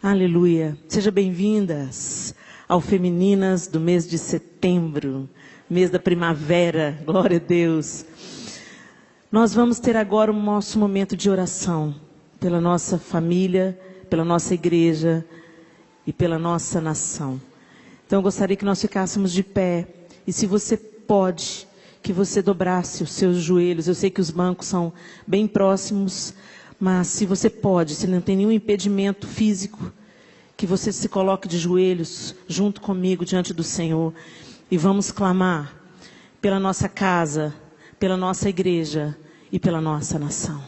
Aleluia. Sejam bem-vindas ao Femininas do mês de setembro, mês da primavera. Glória a Deus. Nós vamos ter agora o nosso momento de oração pela nossa família, pela nossa igreja e pela nossa nação. Então eu gostaria que nós ficássemos de pé. E se você pode, que você dobrasse os seus joelhos. Eu sei que os bancos são bem próximos, mas se você pode, se não tem nenhum impedimento físico, que você se coloque de joelhos junto comigo diante do Senhor. E vamos clamar pela nossa casa, pela nossa igreja e pela nossa nação.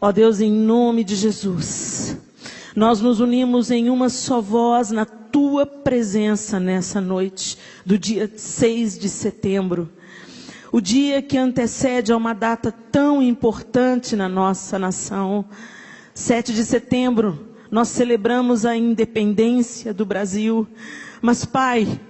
Ó Deus, em nome de Jesus, nós nos unimos em uma só voz na Tua presença nessa noite do dia 6 de setembro. O dia que antecede a uma data tão importante na nossa nação. 7 de setembro, nós celebramos a independência do Brasil. Mas, Pai,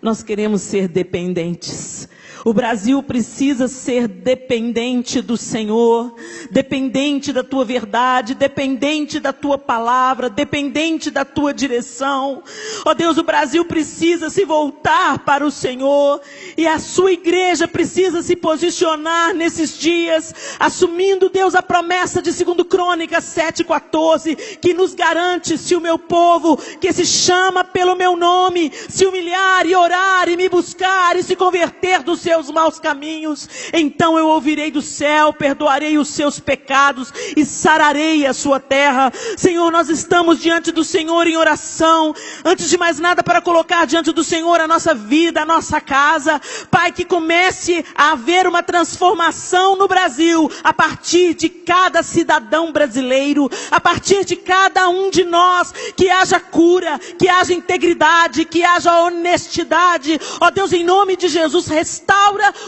nós queremos ser dependentes. O Brasil precisa ser dependente do Senhor, dependente da Tua verdade, dependente da Tua palavra, dependente da Tua direção. Ó Deus, o Brasil precisa se voltar para o Senhor e a Sua igreja precisa se posicionar nesses dias, assumindo, Deus, a promessa de 2 Crônicas 7,14, que nos garante: se o meu povo, que se chama pelo meu nome, se humilhar e orar e me buscar e se converter dos seus maus caminhos, então eu ouvirei do céu, perdoarei os seus pecados e sararei a sua terra. Senhor, nós estamos diante do Senhor em oração, antes de mais nada para colocar diante do Senhor a nossa vida, a nossa casa. Pai, que comece a haver uma transformação no Brasil, a partir de cada cidadão brasileiro, a partir de cada um de nós, que haja cura, que haja integridade, que haja honestidade. Ó Deus, em nome de Jesus, restaura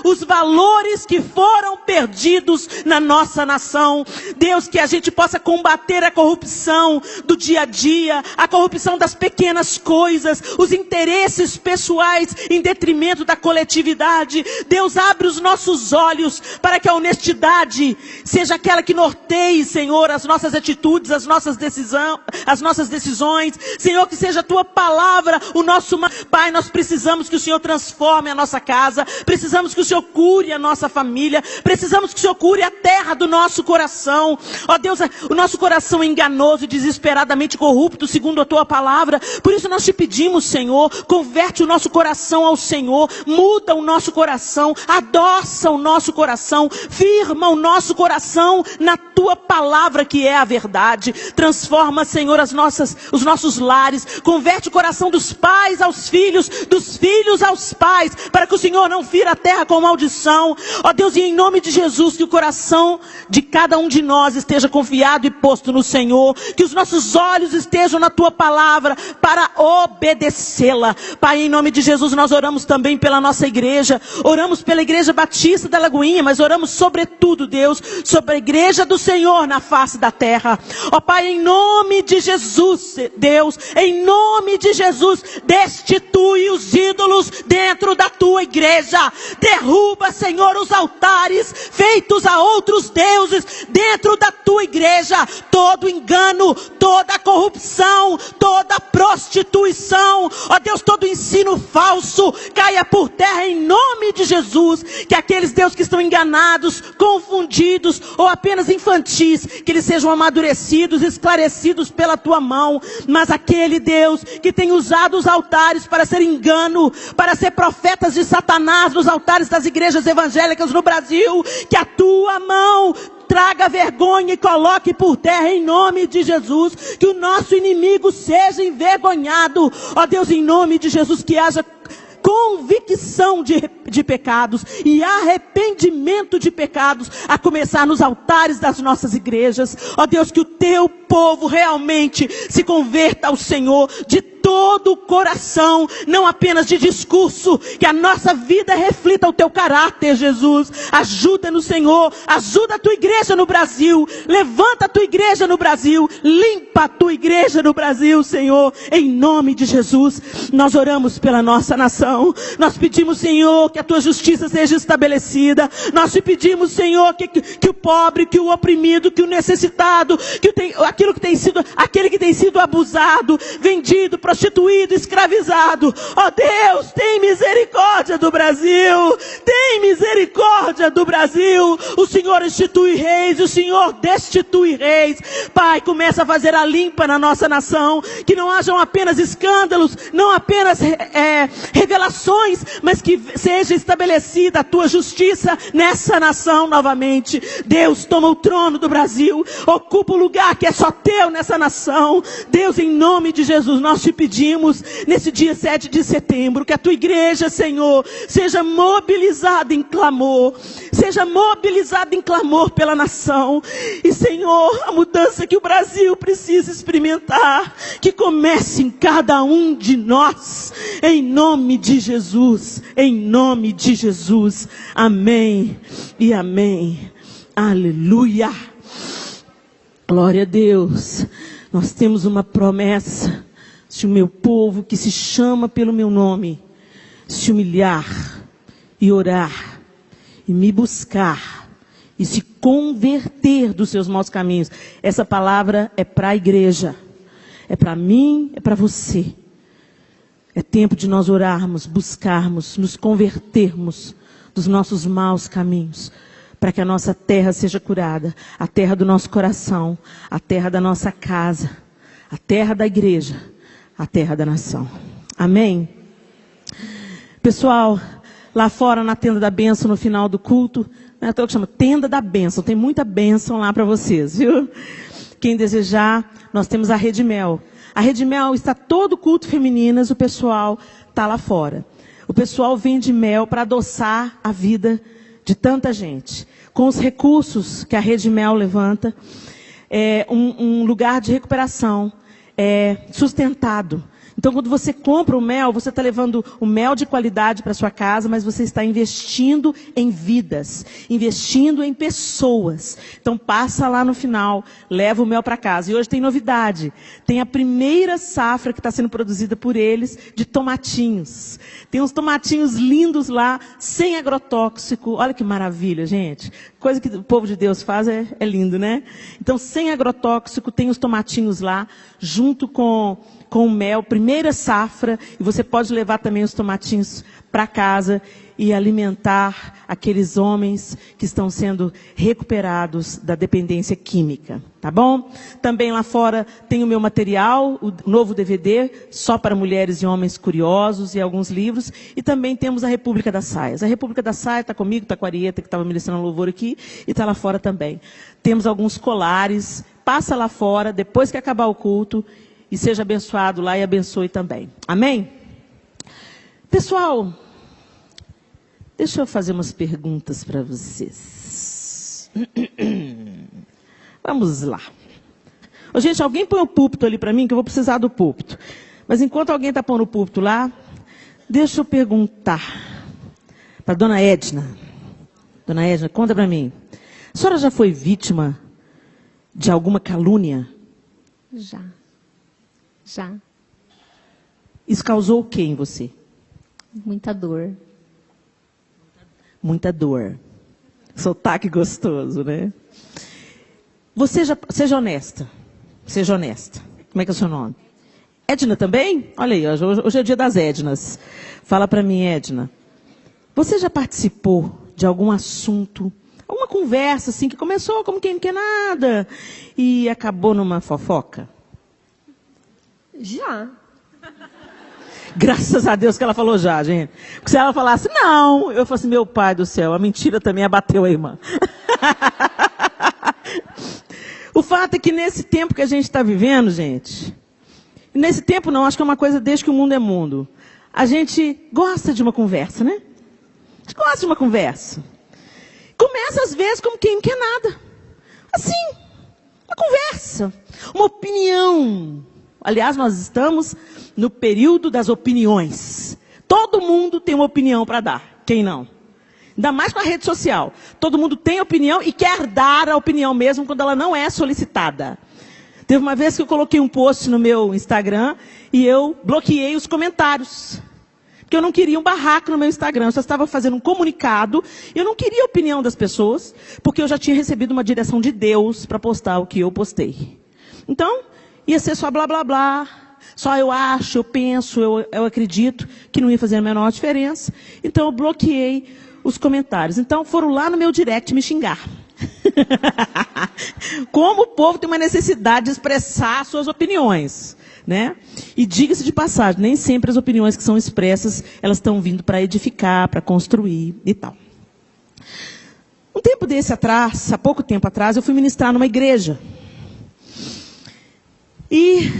os valores que foram perdidos na nossa nação. Deus, que a gente possa combater a corrupção do dia a dia, a corrupção das pequenas coisas, os interesses pessoais em detrimento da coletividade. Deus, abre os nossos olhos para que a honestidade seja aquela que norteie, Senhor, as nossas atitudes, as nossas decisões. Senhor, que seja a Tua palavra o nosso... Pai, nós precisamos que o Senhor transforme a nossa casa, precisamos que o Senhor cure a nossa família, precisamos que o Senhor cure a terra do nosso coração. Ó Deus, o nosso coração é enganoso e desesperadamente corrupto, segundo a Tua palavra. Por isso nós te pedimos, Senhor, converte o nosso coração ao Senhor, muda o nosso coração, adoça o nosso coração, firma o nosso coração na Tua palavra, que é a verdade. Transforma, Senhor, os nossos lares, converte o coração dos pais aos filhos, dos filhos aos pais, para que o Senhor não fira a terra com maldição. Ó Deus, e em nome de Jesus, que o coração de cada um de nós esteja confiado e posto no Senhor, que os nossos olhos estejam na Tua palavra para obedecê-la. Pai, em nome de Jesus, nós oramos também pela nossa igreja, oramos pela Igreja Batista da Lagoinha, mas oramos sobretudo, Deus, sobre a igreja do Senhor na face da terra. Ó Pai, em nome de Jesus, Deus, em nome de Jesus, destitui os ídolos dentro da Tua igreja. Derruba, Senhor, os altares feitos a outros deuses dentro da Tua igreja. Todo engano, toda corrupção, toda prostituição, ó Deus, todo ensino falso caia por terra em nome de Jesus. Que aqueles, Deus, que estão enganados, confundidos ou apenas infantis, que eles sejam amadurecidos, esclarecidos pela Tua mão. Mas aquele, Deus, que tem usado os altares para ser engano, para ser profetas de Satanás nos altares das igrejas evangélicas no Brasil, que a Tua mão traga vergonha e coloque por terra em nome de Jesus. Que o nosso inimigo seja envergonhado. Ó Deus, em nome de Jesus, que haja convicção de pecados e arrependimento de pecados, a começar nos altares das nossas igrejas. Ó Deus, que o Teu povo realmente se converta ao Senhor de todo todo o coração, não apenas de discurso, que a nossa vida reflita o teu caráter, Jesus. Ajuda-nos, Senhor, ajuda a tua igreja no Brasil, levanta a tua igreja no Brasil, limpa a tua igreja no Brasil, Senhor, em nome de Jesus. Nós oramos pela nossa nação, nós pedimos, Senhor, que a tua justiça seja estabelecida, nós te pedimos, Senhor, que o pobre, que o oprimido, que o necessitado, aquele que tem sido abusado, vendido, prostituído, escravizado, ó Deus, tem misericórdia do Brasil, tem misericórdia do Brasil. O Senhor institui reis, o Senhor destitui reis. Pai, começa a fazer a limpa na nossa nação, que não hajam apenas escândalos, não apenas revelações, mas que seja estabelecida a tua justiça nessa nação novamente. Deus, toma o trono do Brasil, ocupa o lugar que é só teu nessa nação. Deus, em nome de Jesus, nós te pedimos, nesse dia 7 de setembro, que a tua igreja, Senhor, seja mobilizada em clamor, pela nação. E, Senhor, a mudança que o Brasil precisa experimentar, que comece em cada um de nós, em nome de Jesus, em nome de Jesus. Amém e amém. Aleluia. Glória a Deus. Nós temos uma promessa. Se o meu povo, que se chama pelo meu nome, se humilhar e orar e me buscar e se converter dos seus maus caminhos. Essa palavra é para a igreja, é para mim, é para você. É tempo de nós orarmos, buscarmos, nos convertermos dos nossos maus caminhos, para que a nossa terra seja curada, a terra do nosso coração, a terra da nossa casa, a terra da igreja, a terra da nação. Amém? Pessoal, lá fora na tenda da bênção, no final do culto, né, que chama tenda da bênção, tem muita bênção lá para vocês, viu? Quem desejar, nós temos a Rede Mel. A Rede Mel está todo culto femininas, o pessoal está lá fora. O pessoal vende mel para adoçar a vida de tanta gente. Com os recursos que a Rede Mel levanta, é um lugar de recuperação sustentado. Então, quando você compra o mel, você está levando o mel de qualidade para sua casa, mas você está investindo em vidas, investindo em pessoas. Então, passa lá no final, leva o mel para casa. E hoje tem novidade. Tem a primeira safra que está sendo produzida por eles de tomatinhos. Tem uns tomatinhos lindos lá, sem agrotóxico. Olha que maravilha, gente. Coisa que o povo de Deus faz é lindo, né? Então, sem agrotóxico, tem os tomatinhos lá, junto com o mel, primeira safra, e você pode levar também os tomatinhos para casa e alimentar aqueles homens que estão sendo recuperados da dependência química, tá bom? Também lá fora tem o meu material, o novo DVD, só para mulheres e homens curiosos, e alguns livros, e também temos a República das Saias. A República das Saias está comigo, está com a Arieta, que estava ministrando louvor aqui, e está lá fora também. Temos alguns colares, passa lá fora, depois que acabar o culto, e seja abençoado lá e abençoe também. Amém? Pessoal, deixa eu fazer umas perguntas para vocês. Vamos lá. Ô, gente, alguém põe o púlpito ali para mim, que eu vou precisar do púlpito. Mas enquanto alguém está pondo o púlpito lá, deixa eu perguntar para Dona Edna. Dona Edna, conta para mim. A senhora já foi vítima de alguma calúnia? Já. Isso causou o que em você? Muita dor. Muita dor. Sotaque gostoso, né? Seja honesta. Seja honesta. Como é que é o seu nome? Edna também? Olha aí, hoje é o dia das Ednas. Fala para mim, Edna. Você já participou de algum assunto, alguma conversa assim, que começou como quem não quer nada e acabou numa fofoca? Já. Graças a Deus que ela falou já, gente. Porque se ela falasse, não, eu falasse, meu pai do céu, a mentira também abateu a irmã. O fato é que nesse tempo que a gente está vivendo, gente, nesse tempo não, acho que é uma coisa desde que o mundo é mundo, a gente gosta de uma conversa, né? A gente gosta de uma conversa. Começa às vezes como quem não quer nada. Assim, uma conversa, uma opinião. Aliás, nós estamos no período das opiniões. Todo mundo tem uma opinião para dar. Quem não? Ainda mais com a rede social. Todo mundo tem opinião e quer dar a opinião mesmo quando ela não é solicitada. Teve uma vez que eu coloquei um post no meu Instagram e eu bloqueei os comentários. Porque eu não queria um barraco no meu Instagram. Eu só estava fazendo um comunicado e eu não queria a opinião das pessoas, porque eu já tinha recebido uma direção de Deus para postar o que eu postei. Então, ia ser só blá, blá, blá. Só eu acho, eu penso, eu acredito que não ia fazer a menor diferença. Então, eu bloqueei os comentários. Então, foram lá no meu direct me xingar. Como o povo tem uma necessidade de expressar suas opiniões, né? E diga-se de passagem, nem sempre as opiniões que são expressas, elas estão vindo para edificar, para construir e tal. Um tempo desse atrás, há pouco tempo atrás, eu fui ministrar numa igreja. E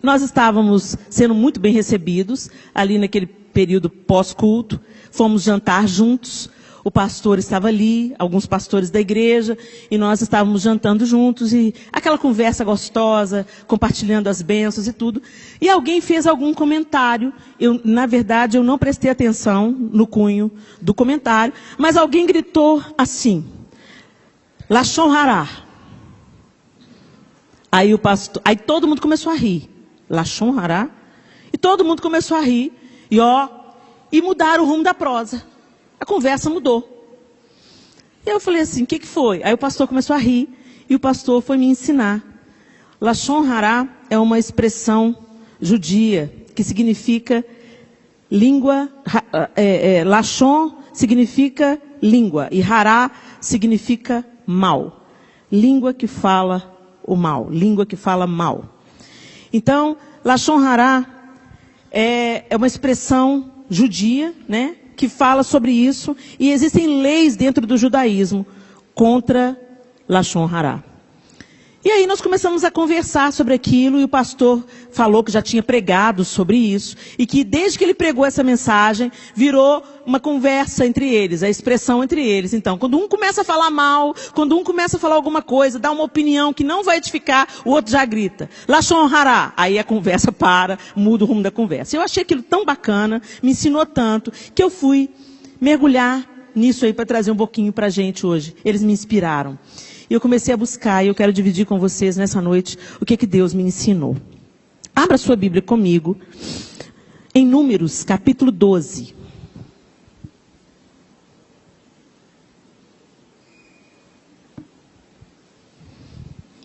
nós estávamos sendo muito bem recebidos, ali naquele período pós-culto, fomos jantar juntos. O pastor estava ali, alguns pastores da igreja, e nós estávamos jantando juntos, e aquela conversa gostosa, compartilhando as bênçãos e tudo. E alguém fez algum comentário, na verdade, eu não prestei atenção no cunho do comentário, mas alguém gritou assim, Lashon Hará. Aí todo mundo começou a rir, Lashon Hará, e todo mundo começou a rir, e mudaram o rumo da prosa. A conversa mudou. E eu falei assim, o que foi? Aí o pastor começou a rir, e o pastor foi me ensinar. Lashon Hará é uma expressão judia, que significa língua, Lashon significa língua, e Hará significa mal. Língua que fala o mal, língua que fala mal. Então, Lashon Hará é uma expressão judia, né? Que fala sobre isso, e existem leis dentro do judaísmo contra Lashon Hará. E aí nós começamos a conversar sobre aquilo, e o pastor falou que já tinha pregado sobre isso, e que desde que ele pregou essa mensagem, virou uma conversa entre eles, a expressão entre eles. Então, quando um começa a falar mal, quando um começa a falar alguma coisa, dá uma opinião que não vai edificar, o outro já grita, Lashon Hará. Aí a conversa para, muda o rumo da conversa. Eu achei aquilo tão bacana, me ensinou tanto, que eu fui mergulhar nisso aí para trazer um pouquinho para a gente hoje. Eles me inspiraram. E eu comecei a buscar, e eu quero dividir com vocês nessa noite o que Deus me ensinou. Abra sua Bíblia comigo, em Números, capítulo 12.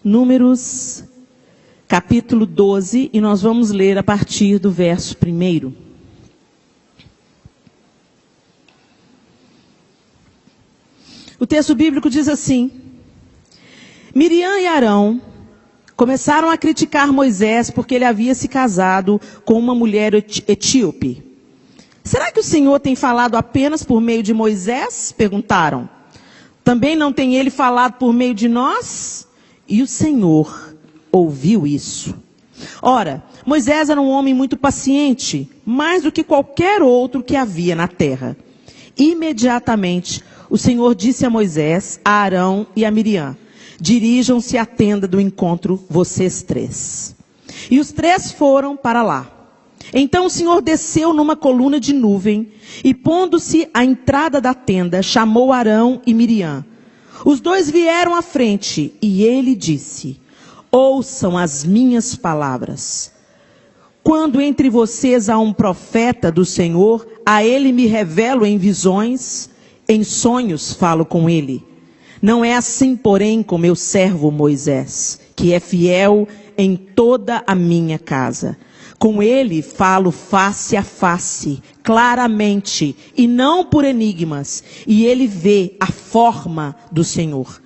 Números, capítulo 12, e nós vamos ler a partir do verso 1. O texto bíblico diz assim: Miriam e Arão começaram a criticar Moisés porque ele havia se casado com uma mulher etíope. Será que o Senhor tem falado apenas por meio de Moisés? Perguntaram. Também não tem ele falado por meio de nós? E o Senhor ouviu isso. Ora, Moisés era um homem muito paciente, mais do que qualquer outro que havia na terra. Imediatamente, o Senhor disse a Moisés, a Arão e a Miriam: dirijam-se à tenda do encontro, vocês três. E os três foram para lá. Então o Senhor desceu numa coluna de nuvem e, pondo-se à entrada da tenda, chamou Arão e Miriam. Os dois vieram à frente e ele disse: ouçam as minhas palavras. Quando entre vocês há um profeta do Senhor, a ele me revelo em visões, em sonhos falo com ele. Não é assim, porém, com meu servo Moisés, que é fiel em toda a minha casa. Com ele falo face a face, claramente, e não por enigmas, e ele vê a forma do Senhor.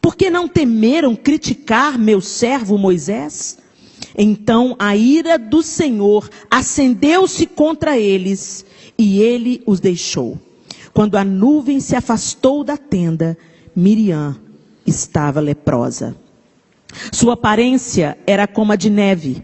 Por que não temeram criticar meu servo Moisés? Então a ira do Senhor acendeu-se contra eles, e ele os deixou. Quando a nuvem se afastou da tenda, Miriam estava leprosa. Sua aparência era como a de neve.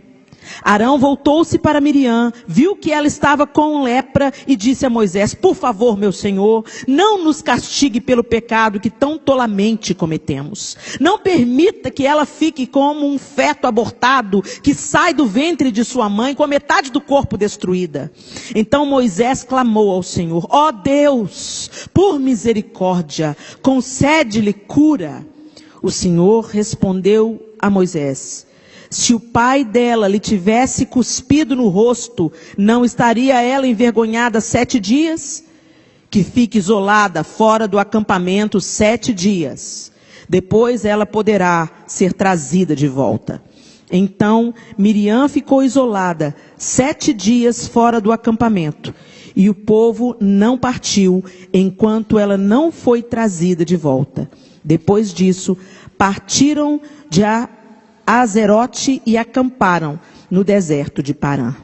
Arão voltou-se para Miriam, viu que ela estava com lepra e disse a Moisés: por favor, meu senhor, não nos castigue pelo pecado que tão tolamente cometemos. Não permita que ela fique como um feto abortado que sai do ventre de sua mãe com a metade do corpo destruída. Então Moisés clamou ao Senhor: ó Deus, por misericórdia, concede-lhe cura. O Senhor respondeu a Moisés: se o pai dela lhe tivesse cuspido no rosto, não estaria ela envergonhada 7 dias? Que fique isolada fora do acampamento 7 dias. Depois ela poderá ser trazida de volta. Então Miriam ficou isolada 7 dias fora do acampamento. E o povo não partiu enquanto ela não foi trazida de volta. Depois disso, partiram de Azerote e acamparam no deserto de Parã.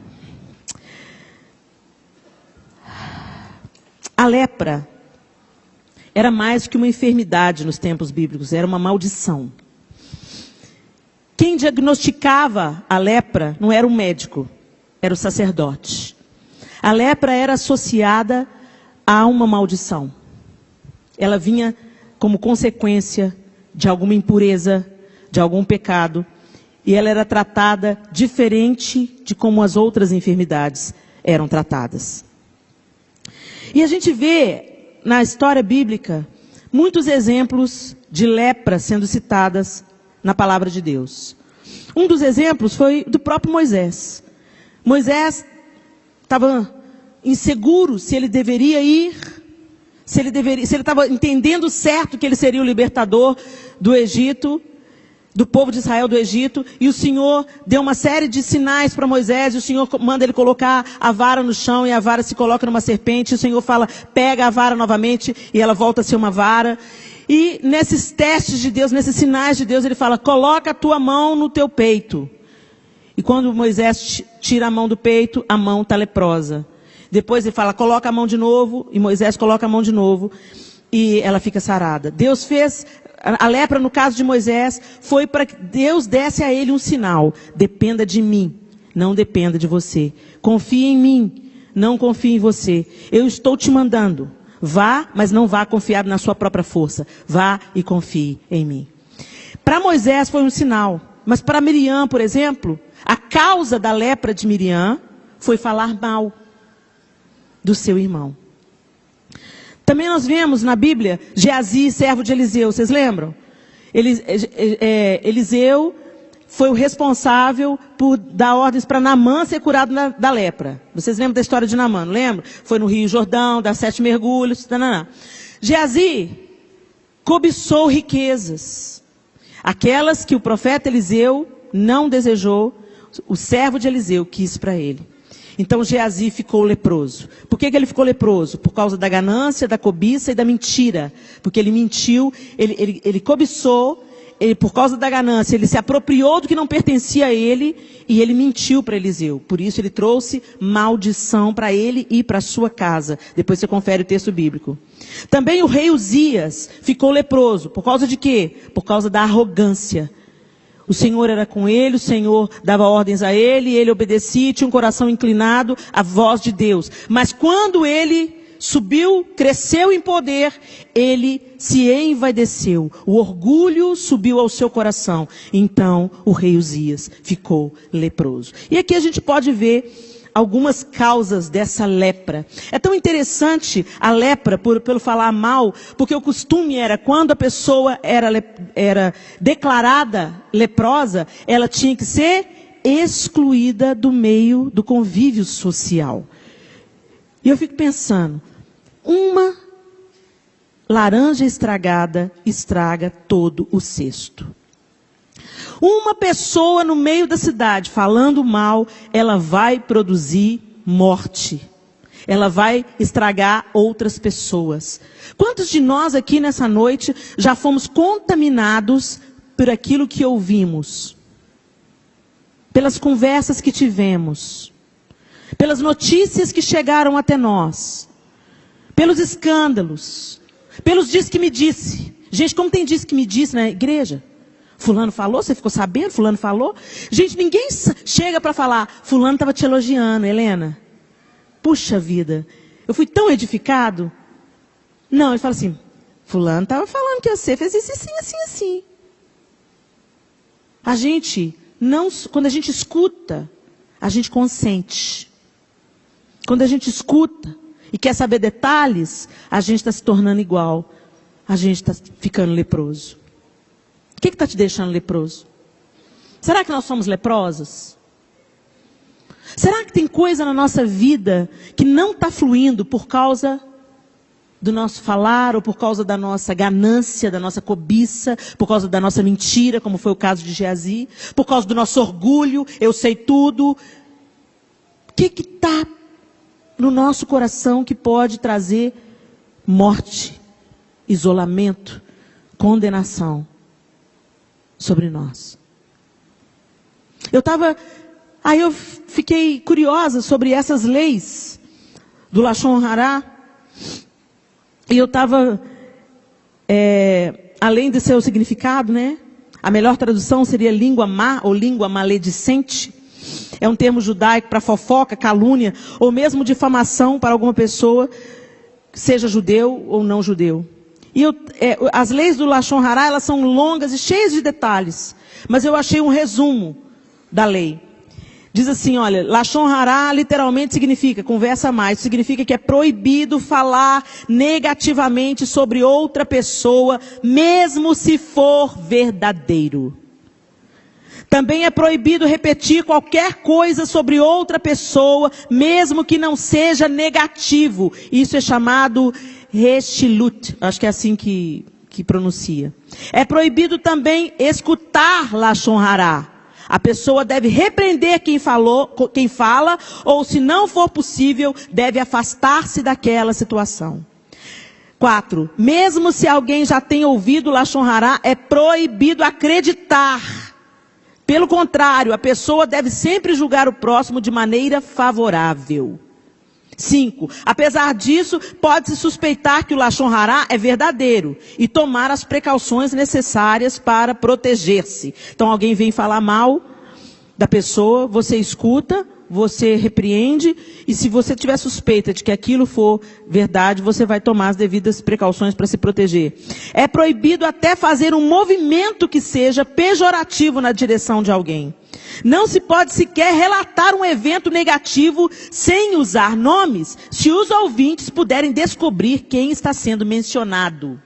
A lepra era mais que uma enfermidade nos tempos bíblicos, era uma maldição. Quem diagnosticava a lepra não era um médico, era o sacerdote. A lepra era associada a uma maldição. Ela vinha como consequência de alguma impureza, de algum pecado. E ela era tratada diferente de como as outras enfermidades eram tratadas. E a gente vê na história bíblica muitos exemplos de lepra sendo citadas na palavra de Deus. Um dos exemplos foi do próprio Moisés. Moisés estava inseguro se ele deveria ir, se ele estava entendendo certo que ele seria o libertador do Egito, do povo de Israel do Egito, e o Senhor deu uma série de sinais para Moisés, e o Senhor manda ele colocar a vara no chão, e a vara se coloca numa serpente, e o Senhor fala: pega a vara novamente, e ela volta a ser uma vara. E nesses testes de Deus, nesses sinais de Deus, ele fala: coloca a tua mão no teu peito. E quando Moisés tira a mão do peito, a mão está leprosa. Depois ele fala: coloca a mão de novo, e Moisés coloca a mão de novo, e ela fica sarada. Deus fez... A lepra, no caso de Moisés, foi para que Deus desse a ele um sinal: dependa de mim, não dependa de você. Confie em mim, não confie em você. Eu estou te mandando. Vá, mas não vá confiar na sua própria força. Vá e confie em mim. Para Moisés foi um sinal. Mas para Miriam, por exemplo, a causa da lepra de Miriam foi falar mal do seu irmão. Também nós vemos na Bíblia Geazi, servo de Eliseu, vocês lembram? Eliseu foi o responsável por dar ordens para Naamã ser curado da lepra. Vocês lembram da história de Naamã, não lembram? Foi no Rio Jordão, dá 7 mergulhos. Tananá. Geazi cobiçou riquezas, aquelas que o profeta Eliseu não desejou, o servo de Eliseu quis para ele. Então Geazi ficou leproso. Por que ele ficou leproso? Por causa da ganância, da cobiça e da mentira. Porque ele mentiu, ele cobiçou, por causa da ganância, ele se apropriou do que não pertencia a ele e ele mentiu para Eliseu. Por isso ele trouxe maldição para ele e para sua casa. Depois você confere o texto bíblico. Também o rei Uzias ficou leproso. Por causa de quê? Por causa da arrogância. O Senhor era com ele, o Senhor dava ordens a ele, ele obedecia, tinha um coração inclinado à voz de Deus. Mas quando ele subiu, cresceu em poder, ele se envaideceu. O orgulho subiu ao seu coração. Então o rei Uzias ficou leproso. E aqui a gente pode ver algumas causas dessa lepra. É tão interessante a lepra, pelo falar mal, porque o costume era, quando a pessoa era declarada leprosa, ela tinha que ser excluída do meio do convívio social. E eu fico pensando, uma laranja estragada estraga todo o cesto. Uma pessoa no meio da cidade falando mal, ela vai produzir morte. Ela vai estragar outras pessoas. Quantos de nós aqui nessa noite já fomos contaminados por aquilo que ouvimos? Pelas conversas que tivemos? Pelas notícias que chegaram até nós? Pelos escândalos? Pelos diz que me disse? Gente, como tem diz que me disse na igreja? Fulano falou, você ficou sabendo? Fulano falou? Gente, ninguém chega para falar, fulano estava te elogiando, Helena. Puxa vida, eu fui tão edificado. Não, ele fala assim, fulano estava falando que você fez isso assim, assim, assim. A gente, não, quando a gente escuta, a gente consente. Quando a gente escuta e quer saber detalhes, a gente está se tornando igual. A gente está ficando leproso. O que está te deixando leproso? Será que nós somos leprosos? Será que tem coisa na nossa vida que não está fluindo por causa do nosso falar, ou por causa da nossa ganância, da nossa cobiça, por causa da nossa mentira, como foi o caso de Geazi, por causa do nosso orgulho, eu sei tudo? O que está no nosso coração que pode trazer morte, isolamento, condenação sobre nós? Aí eu fiquei curiosa sobre essas leis do Lashon Hará. E eu estava, além de seu significado, né? A melhor tradução seria língua má ou língua maledicente. É um termo judaico para fofoca, calúnia, ou mesmo difamação para alguma pessoa, seja judeu ou não judeu. E as leis do Lashon Hará, elas são longas e cheias de detalhes. Mas eu achei um resumo da lei. Diz assim, olha, Lashon Hará literalmente significa conversa mais. Significa que é proibido falar negativamente sobre outra pessoa, mesmo se for verdadeiro. Também é proibido repetir qualquer coisa sobre outra pessoa, mesmo que não seja negativo. Isso é chamado Reshilut, acho que é assim que pronuncia. É proibido também escutar Lashon Hará. A pessoa deve repreender quem fala, ou se não for possível, deve afastar-se daquela situação. 4. Mesmo se alguém já tenha ouvido Lashon Hará, é proibido acreditar. Pelo contrário, a pessoa deve sempre julgar o próximo de maneira favorável. 5. Apesar disso, pode-se suspeitar que o Lashon Hará é verdadeiro e tomar as precauções necessárias para proteger-se. Então alguém vem falar mal da pessoa, você escuta, você repreende, e se você tiver suspeita de que aquilo for verdade, você vai tomar as devidas precauções para se proteger. É proibido até fazer um movimento que seja pejorativo na direção de alguém. Não se pode sequer relatar um evento negativo sem usar nomes, se os ouvintes puderem descobrir quem está sendo mencionado.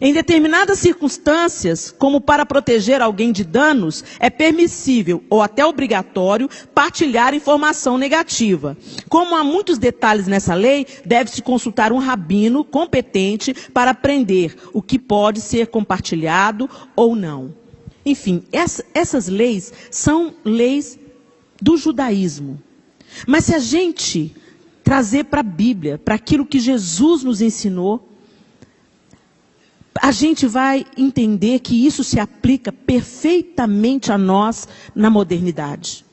Em determinadas circunstâncias, como para proteger alguém de danos, é permissível ou até obrigatório partilhar informação negativa. Como há muitos detalhes nessa lei, deve-se consultar um rabino competente para aprender o que pode ser compartilhado ou não. Enfim, essas leis são leis do judaísmo. Mas se a gente trazer para a Bíblia, para aquilo que Jesus nos ensinou, a gente vai entender que isso se aplica perfeitamente a nós na modernidade.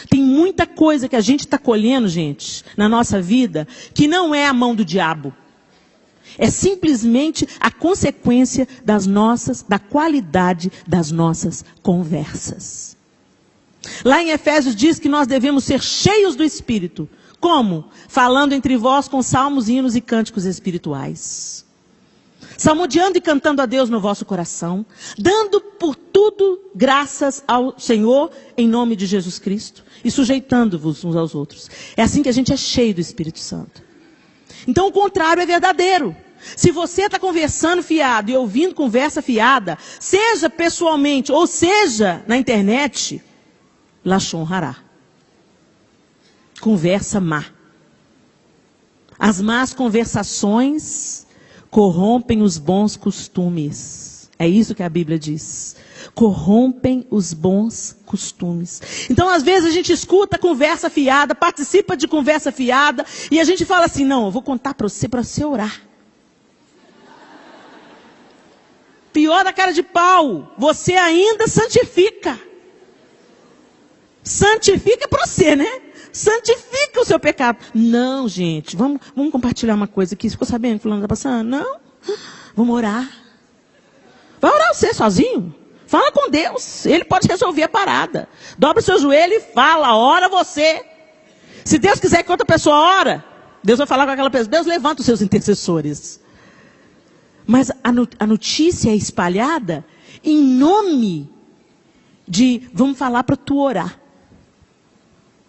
Tem muita coisa que a gente está colhendo, gente, na nossa vida, que não é a mão do diabo. É simplesmente a consequência da qualidade das nossas conversas. Lá em Efésios diz que nós devemos ser cheios do Espírito. Como? Falando entre vós com salmos, hinos e cânticos espirituais. Salmodiando e cantando a Deus no vosso coração, dando por tudo graças ao Senhor em nome de Jesus Cristo e sujeitando-vos uns aos outros. É assim que a gente é cheio do Espírito Santo. Então o contrário é verdadeiro. Se você está conversando fiado e ouvindo conversa fiada, seja pessoalmente ou seja na internet, Lashon Hará. Conversa má. As más conversações corrompem os bons costumes. É isso que a Bíblia diz. Corrompem os bons costumes. Então, às vezes, a gente escuta conversa fiada, participa de conversa fiada, e a gente fala assim, não, eu vou contar para você orar. Pior da cara de pau, você ainda santifica. Santifica para você, né? Santifica o seu pecado. Não, gente, vamos compartilhar uma coisa aqui. Ficou sabendo que fulano está passando? Não. Vamos orar. Vai orar você sozinho. Fala com Deus. Ele pode resolver a parada. Dobra o seu joelho e fala. Ora você. Se Deus quiser que outra pessoa ora, Deus vai falar com aquela pessoa. Deus levanta os seus intercessores. Mas a notícia é espalhada em nome de vamos falar para tu orar.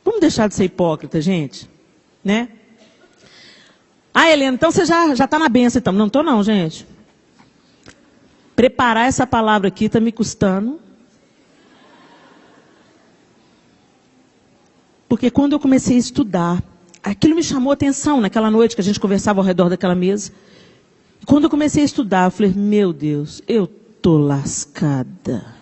Vamos deixar de ser hipócrita, gente. Né? Ah, Helena, então você já está na bênção. Então. Não estou não, gente. Preparar essa palavra aqui está me custando. Porque quando eu comecei a estudar, aquilo me chamou a atenção naquela noite que a gente conversava ao redor daquela mesa. Quando eu comecei a estudar, eu falei, meu Deus, eu tô lascada.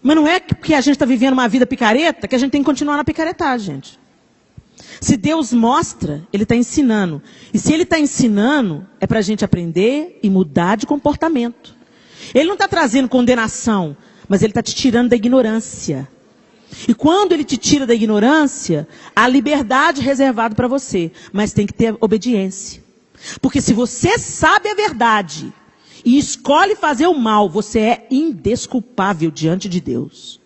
Mas não é porque a gente está vivendo uma vida picareta que a gente tem que continuar na picaretagem, gente. Se Deus mostra, Ele está ensinando. E se Ele está ensinando, é para a gente aprender e mudar de comportamento. Ele não está trazendo condenação, mas Ele está te tirando da ignorância. E quando Ele te tira da ignorância, há liberdade reservada para você. Mas tem que ter obediência. Porque se você sabe a verdade e escolhe fazer o mal, você é indesculpável diante de Deus.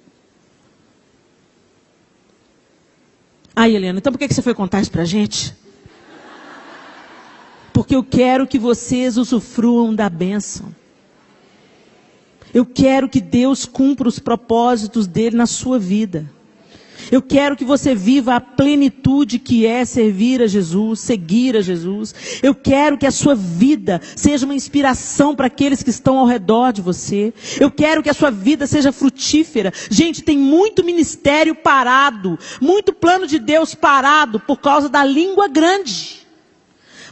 Aí, Helena, então por que você foi contar isso para a gente? Porque eu quero que vocês usufruam da bênção. Eu quero que Deus cumpra os propósitos dele na sua vida. Eu quero que você viva a plenitude que é servir a Jesus, seguir a Jesus. Eu quero que a sua vida seja uma inspiração para aqueles que estão ao redor de você. Eu quero que a sua vida seja frutífera. Gente, tem muito ministério parado, muito plano de Deus parado por causa da língua grande.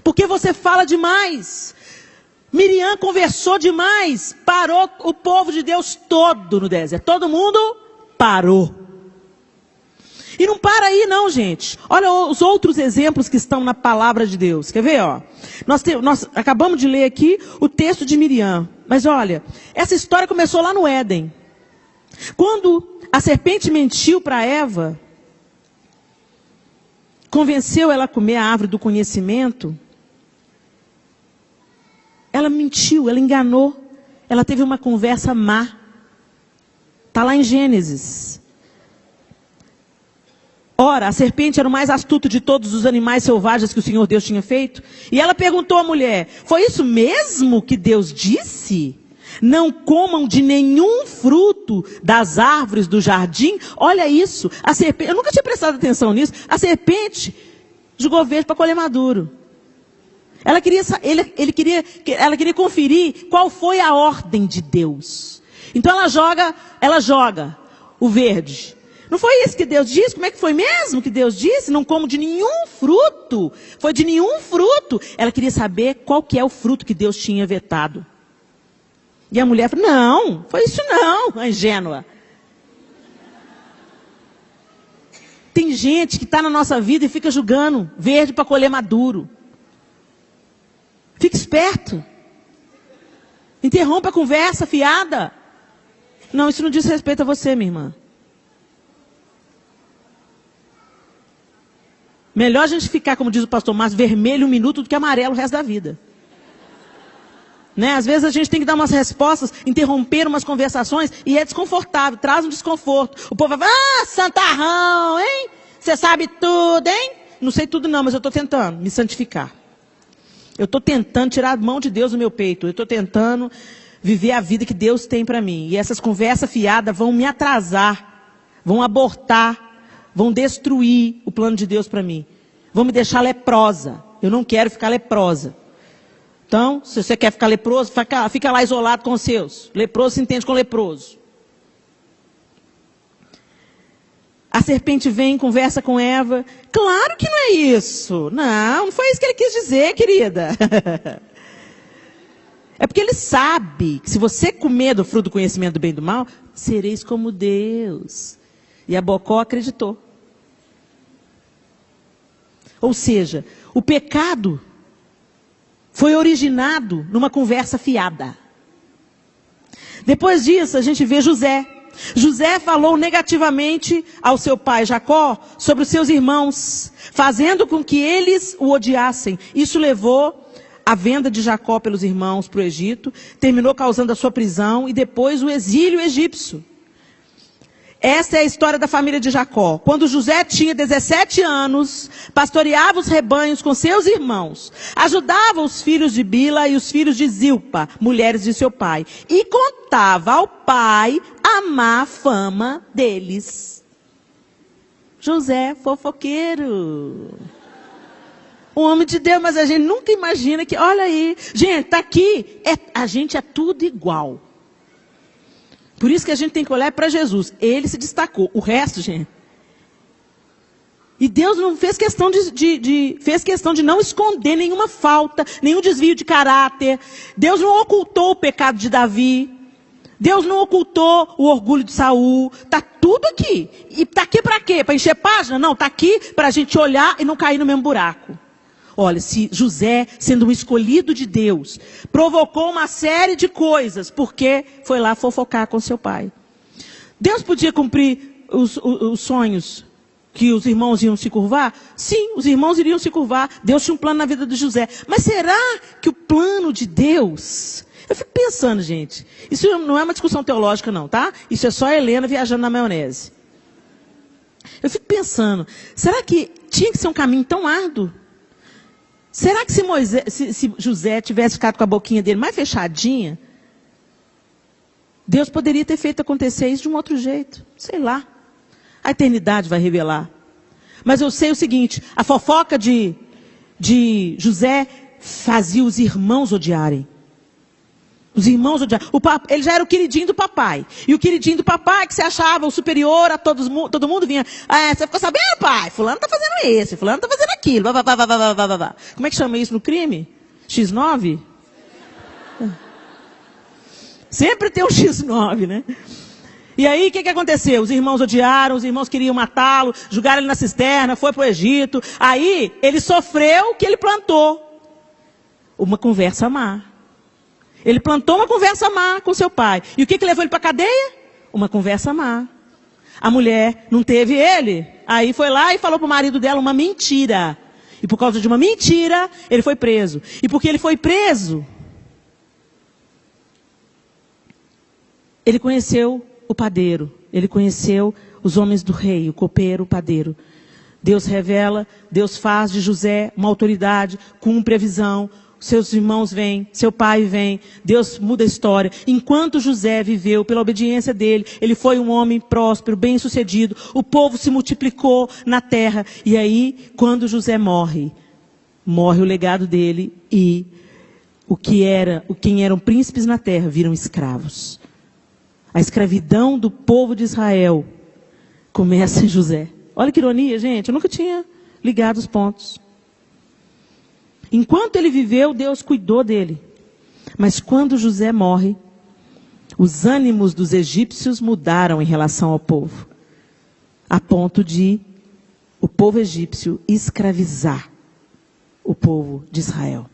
Porque você fala demais. Miriam conversou demais, parou o povo de Deus todo no deserto. Todo mundo parou. E não para aí não, gente. Olha os outros exemplos que estão na palavra de Deus. Quer ver, ó? Nós acabamos de ler aqui o texto de Miriam. Mas olha, essa história começou lá no Éden. Quando a serpente mentiu para Eva, convenceu ela a comer a árvore do conhecimento, ela mentiu, ela enganou. Ela teve uma conversa má. Está lá em Gênesis. Ora, a serpente era o mais astuto de todos os animais selvagens que o Senhor Deus tinha feito. E ela perguntou à mulher, foi isso mesmo que Deus disse? Não comam de nenhum fruto das árvores do jardim? Olha isso, a serpente, eu nunca tinha prestado atenção nisso. A serpente jogou verde para colher maduro. Ela queria conferir qual foi a ordem de Deus. Então ela joga o verde. Não foi isso que Deus disse? Como é que foi mesmo que Deus disse? Não como de nenhum fruto. Foi de nenhum fruto. Ela queria saber qual que é o fruto que Deus tinha vetado. E a mulher falou, não, foi isso não, a ingênua. Tem gente que está na nossa vida e fica julgando verde para colher maduro. Fique esperto. Interrompa a conversa fiada. Não, isso não diz respeito a você, minha irmã. Melhor a gente ficar, como diz o pastor Márcio, vermelho um minuto do que amarelo o resto da vida. Né? Às vezes a gente tem que dar umas respostas, interromper umas conversações, e é desconfortável, traz um desconforto. O povo vai falar, santarrão, hein? Você sabe tudo, hein? Não sei tudo não, mas eu estou tentando me santificar. Eu estou tentando tirar a mão de Deus do meu peito. Eu estou tentando viver a vida que Deus tem para mim. E essas conversas fiadas vão me atrasar, vão abortar, vão destruir o plano de Deus para mim. Vão me deixar leprosa. Eu não quero ficar leprosa. Então, se você quer ficar leproso, fica lá isolado com os seus. Leproso se entende com leproso. A serpente vem, conversa com Eva. Claro que não é isso. Não foi isso que ele quis dizer, querida. É porque ele sabe que se você comer do fruto do conhecimento do bem e do mal, sereis como Deus. E a Bocó acreditou. Ou seja, o pecado foi originado numa conversa fiada. Depois disso, a gente vê José. José falou negativamente ao seu pai Jacó sobre os seus irmãos, fazendo com que eles o odiassem. Isso levou a venda de Jacó pelos irmãos para o Egito, terminou causando a sua prisão e depois o exílio egípcio. Essa é a história da família de Jacó. Quando José tinha 17 anos, pastoreava os rebanhos com seus irmãos, ajudava os filhos de Bila e os filhos de Zilpa, mulheres de seu pai, e contava ao pai a má fama deles. José, fofoqueiro. Um homem de Deus, mas a gente nunca imagina que, olha aí, gente, está aqui, a gente é tudo igual. Por isso que a gente tem que olhar para Jesus. Ele se destacou. O resto, gente. E Deus não fez questão fez questão de não esconder nenhuma falta, nenhum desvio de caráter. Deus não ocultou o pecado de Davi. Deus não ocultou o orgulho de Saul. Está tudo aqui. E está aqui para quê? Para encher página? Não, está aqui para a gente olhar e não cair no mesmo buraco. Olha, se José, sendo um escolhido de Deus, provocou uma série de coisas, porque foi lá fofocar com seu pai. Deus podia cumprir os sonhos que os irmãos iam se curvar? Sim, os irmãos iriam se curvar. Deus tinha um plano na vida de José. Mas será que o plano de Deus... Eu fico pensando, gente, isso não é uma discussão teológica não, tá? Isso é só a Helena viajando na maionese. Eu fico pensando, será que tinha que ser um caminho tão árduo? Será que se José tivesse ficado com a boquinha dele mais fechadinha, Deus poderia ter feito acontecer isso de um outro jeito? Sei lá. A eternidade vai revelar. Mas eu sei o seguinte, a fofoca de José fazia os irmãos odiarem. Os irmãos odiavam. Ele já era o queridinho do papai. E o queridinho do papai, que se achava o superior a todo mundo, vinha. Você ficou sabendo, pai? Fulano está fazendo isso, fulano está fazendo aquilo. Como é que chama isso no crime? X9? Sempre tem um X9, né? E aí, o que aconteceu? Os irmãos odiaram, os irmãos queriam matá-lo, jogaram ele na cisterna, foi para o Egito. Aí, ele sofreu o que ele plantou. Uma conversa má. Ele plantou uma conversa má com seu pai. E o que levou ele para a cadeia? Uma conversa má. A mulher não teve ele. Aí foi lá e falou para o marido dela uma mentira. E por causa de uma mentira, ele foi preso. E porque ele foi preso, ele conheceu o padeiro. Ele conheceu os homens do rei, o copeiro, o padeiro. Deus revela, Deus faz de José uma autoridade, cumpre a visão. Seus irmãos vêm, seu pai vem, Deus muda a história. Enquanto José viveu pela obediência dele, ele foi um homem próspero, bem-sucedido. O povo se multiplicou na terra. E aí, quando José morre o legado dele e quem eram príncipes na terra viram escravos. A escravidão do povo de Israel começa em José. Olha que ironia, gente, eu nunca tinha ligado os pontos. Enquanto ele viveu, Deus cuidou dele. Mas quando José morre, os ânimos dos egípcios mudaram em relação ao povo. A ponto de o povo egípcio escravizar o povo de Israel.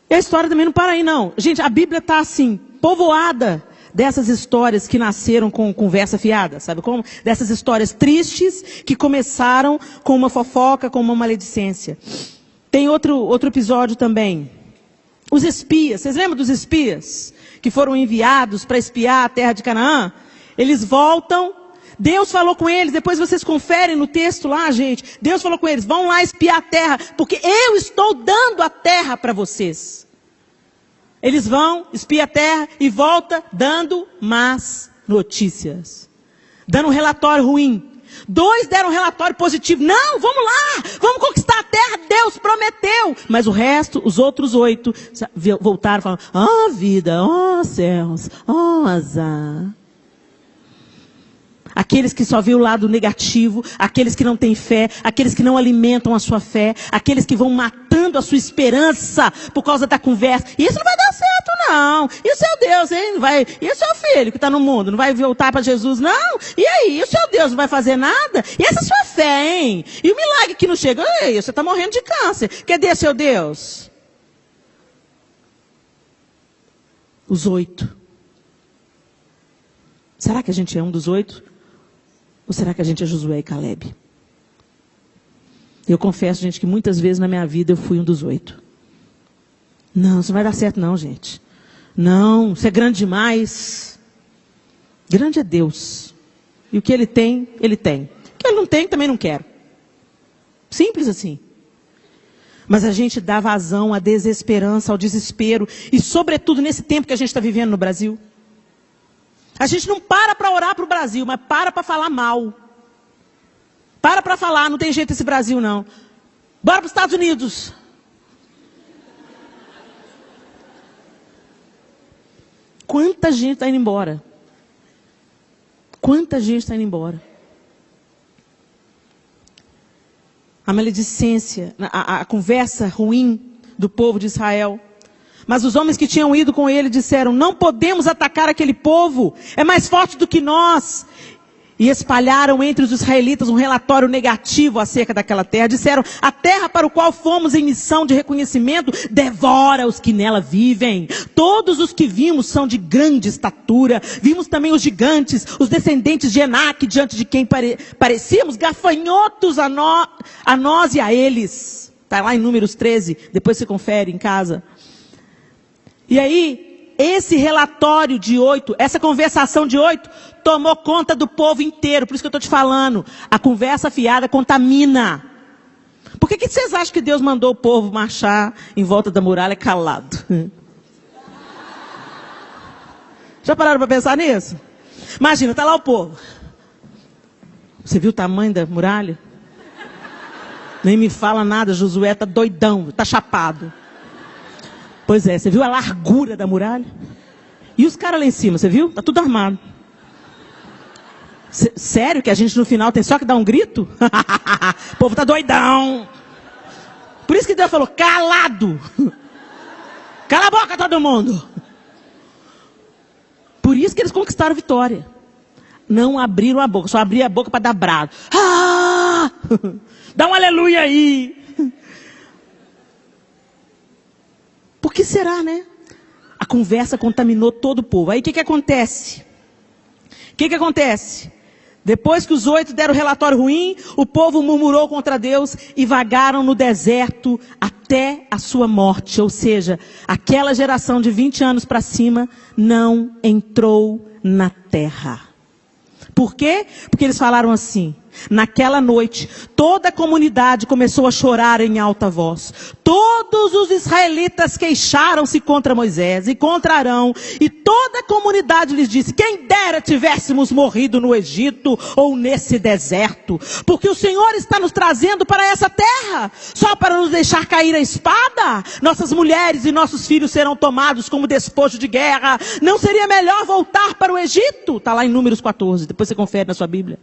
E a história também não para aí, não. Gente, a Bíblia está assim, povoada dessas histórias que nasceram com conversa fiada, sabe como? Dessas histórias tristes que começaram com uma fofoca, com uma maledicência. Tem outro episódio também. Os espias, vocês lembram dos espias? Que foram enviados para espiar a terra de Canaã? Eles voltam, Deus falou com eles, depois vocês conferem no texto lá, gente. Deus falou com eles, vão lá espiar a terra, porque eu estou dando a terra para vocês. Eles vão, espiam a terra e voltam dando más notícias. Dando um relatório ruim. 2 deram um relatório positivo. Não, vamos lá, vamos conquistar a terra, Deus prometeu. Mas o resto, os outros 8, voltaram falando, ó vida, ó céus, ó azar. Aqueles que só vêem o lado negativo, aqueles que não têm fé, aqueles que não alimentam a sua fé, aqueles que vão matando a sua esperança por causa da conversa. Isso não vai dar certo, não. E o seu Deus, hein? Não vai... E o seu filho que está no mundo, não vai voltar para Jesus, não? E aí? E o seu Deus não vai fazer nada? E essa sua fé, hein? E o milagre que não chega? Ei, você está morrendo de câncer. Cadê seu Deus? Os 8. Será que a gente é um dos 8? Ou será que a gente é Josué e Calebe? Eu confesso, gente, que muitas vezes na minha vida eu fui um dos 8. Não, isso não vai dar certo não, gente. Não, isso é grande demais. Grande é Deus. E o que Ele tem, Ele tem. O que Ele não tem, também não quero. Simples assim. Mas a gente dá vazão à desesperança, ao desespero. E sobretudo nesse tempo que a gente está vivendo no Brasil. A gente não para orar para o Brasil, mas para falar mal. Para falar, não tem jeito esse Brasil não. Bora para os Estados Unidos. Quanta gente está indo embora. Quanta gente está indo embora. A maledicência, a conversa ruim do povo de Israel. Mas os homens que tinham ido com ele disseram, não podemos atacar aquele povo, é mais forte do que nós. E espalharam entre os israelitas um relatório negativo acerca daquela terra. Disseram, a terra para o qual fomos em missão de reconhecimento, devora os que nela vivem. Todos os que vimos são de grande estatura. Vimos também os gigantes, os descendentes de Enaque, diante de quem parecíamos gafanhotos a nós e a eles. Está lá em Números 13, depois você confere em casa. E aí, esse relatório de 8, essa conversação de 8, tomou conta do povo inteiro. Por isso que eu estou te falando. A conversa fiada contamina. Por que vocês acham que Deus mandou o povo marchar em volta da muralha calado? Já pararam para pensar nisso? Imagina, está lá o povo. Você viu o tamanho da muralha? Nem me fala nada, Josué está doidão, está chapado. Pois é, você viu a largura da muralha? E os caras lá em cima, você viu? Está tudo armado. Sério que a gente no final tem só que dar um grito? O povo está doidão. Por isso que Deus falou, calado. Cala a boca todo mundo. Por isso que eles conquistaram a vitória. Não abriram a boca, só abriram a boca para dar brado. Ah! Dá um aleluia aí. Por que será, né? A conversa contaminou todo o povo. Aí o que acontece? O que acontece? Depois que os 8 deram relatório ruim, o povo murmurou contra Deus e vagaram no deserto até a sua morte. Ou seja, aquela geração de 20 anos para cima não entrou na terra. Por quê? Porque eles falaram assim. Naquela noite, toda a comunidade começou a chorar em alta voz. Todos os israelitas queixaram-se contra Moisés e contra Arão. E toda a comunidade lhes disse, quem dera tivéssemos morrido no Egito ou nesse deserto. Porque o Senhor está nos trazendo para essa terra, só para nos deixar cair a espada. Nossas mulheres e nossos filhos serão tomados como despojo de guerra. Não seria melhor voltar para o Egito? Está lá em Números 14, depois você confere na sua Bíblia.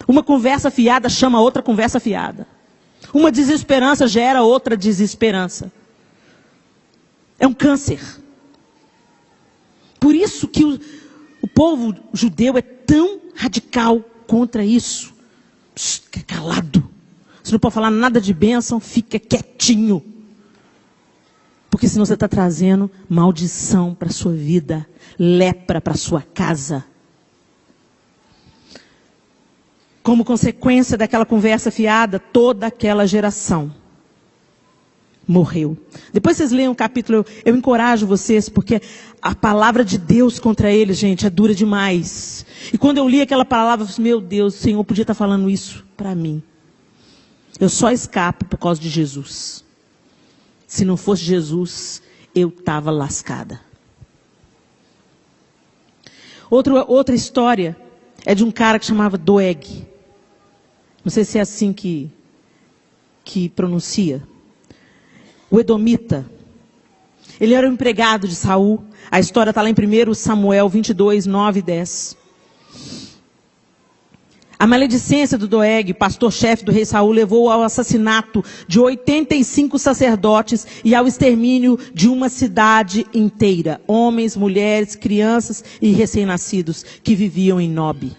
Uma conversa fiada chama outra conversa fiada. Uma desesperança gera outra desesperança. É um câncer. Por isso que o povo judeu é tão radical contra isso. Fica calado. Você não pode falar nada de bênção, fica quietinho. Porque senão você está trazendo maldição para a sua vida, lepra para a sua casa. Como consequência daquela conversa fiada, toda aquela geração morreu. Depois vocês leiam o capítulo, eu encorajo vocês, porque a palavra de Deus contra eles, gente, é dura demais. E quando eu li aquela palavra, eu falei, meu Deus, o Senhor podia estar falando isso para mim. Eu só escapo por causa de Jesus. Se não fosse Jesus, eu estava lascada. Outra história é de um cara que chamava Doeg. Não sei se é assim que pronuncia. O Edomita. Ele era um empregado de Saul. A história está lá em 1 Samuel 22, 9 e 10. A maledicência do Doeg, pastor-chefe do rei Saul, levou ao assassinato de 85 sacerdotes e ao extermínio de uma cidade inteira. Homens, mulheres, crianças e recém-nascidos que viviam em Nob.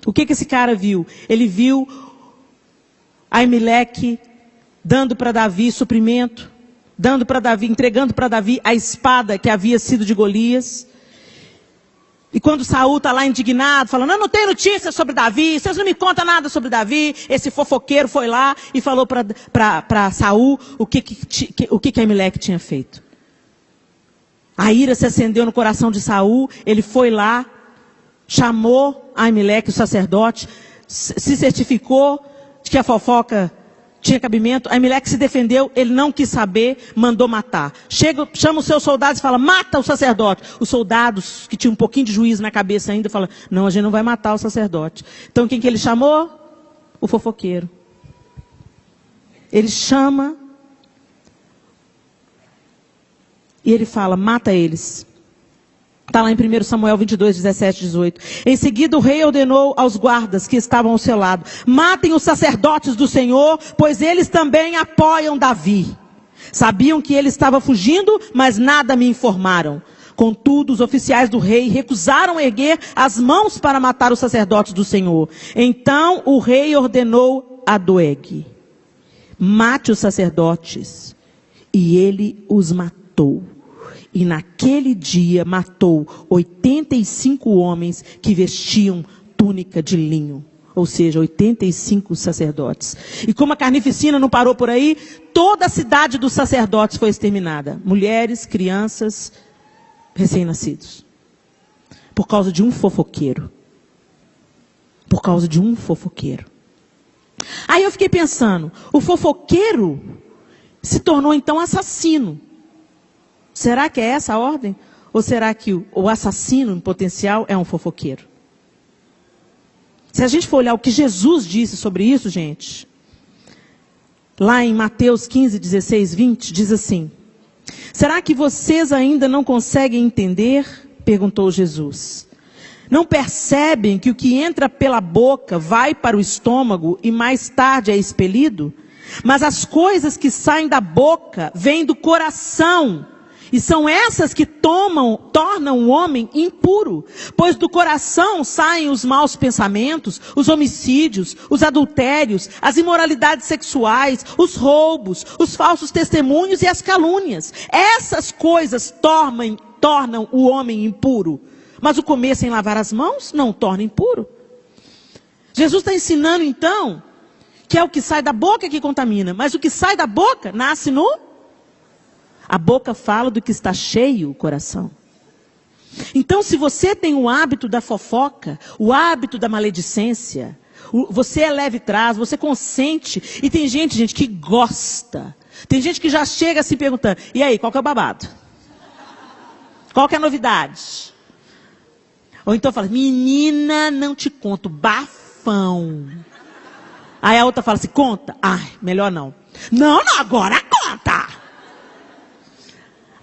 O que esse cara viu? Ele viu Aimeleque dando para Davi suprimento, entregando para Davi a espada que havia sido de Golias. E quando Saul está lá indignado, falando, eu não tenho notícia sobre Davi, vocês não me contam nada sobre Davi, esse fofoqueiro foi lá e falou para Saul o que Aimeleque tinha feito. A ira se acendeu no coração de Saul, ele foi lá, chamou Aimeleque, o sacerdote, se certificou de que a fofoca tinha cabimento. Aimeleque se defendeu, ele não quis saber, mandou matar. Chama os seus soldados e fala, mata o sacerdote. Os soldados, que tinham um pouquinho de juízo na cabeça ainda, falam, não, a gente não vai matar o sacerdote. Então quem que ele chamou? O fofoqueiro. Ele chama e ele fala, mata eles. Está lá em 1 Samuel 22, 17, 18. Em seguida o rei ordenou aos guardas que estavam ao seu lado, matem os sacerdotes do Senhor, pois eles também apoiam Davi. Sabiam que ele estava fugindo, mas nada me informaram. Contudo, os oficiais do rei recusaram erguer as mãos para matar os sacerdotes do Senhor. Então o rei ordenou a Doeg, mate os sacerdotes. E ele os matou. E naquele dia matou 85 homens que vestiam túnica de linho. Ou seja, 85 sacerdotes. E como a carnificina não parou por aí, toda a cidade dos sacerdotes foi exterminada. Mulheres, crianças, recém-nascidos. Por causa de um fofoqueiro. Por causa de um fofoqueiro. Aí eu fiquei pensando, o fofoqueiro se tornou então assassino. Será que é essa a ordem? Ou será que o assassino em potencial é um fofoqueiro? Se a gente for olhar o que Jesus disse sobre isso, gente, lá em Mateus 15, 16, 20, diz assim, será que vocês ainda não conseguem entender? Perguntou Jesus. Não percebem que o que entra pela boca vai para o estômago e mais tarde é expelido? Mas as coisas que saem da boca vêm do coração. E são essas que tornam o homem impuro. Pois do coração saem os maus pensamentos, os homicídios, os adultérios, as imoralidades sexuais, os roubos, os falsos testemunhos e as calúnias. Essas coisas tornam o homem impuro. Mas o comer sem lavar as mãos não o torna impuro. Jesus está ensinando então que é o que sai da boca que contamina. Mas o que sai da boca nasce no... A boca fala do que está cheio o coração. Então, se você tem o hábito da fofoca, o hábito da maledicência, você é leve trás, você consente, e tem gente que gosta. Tem gente que já chega assim perguntando, e aí, qual que é o babado? Qual que é a novidade? Ou então fala, menina, não te conto, bafão. Aí a outra fala assim, conta? Ai, melhor não. Não, agora conta.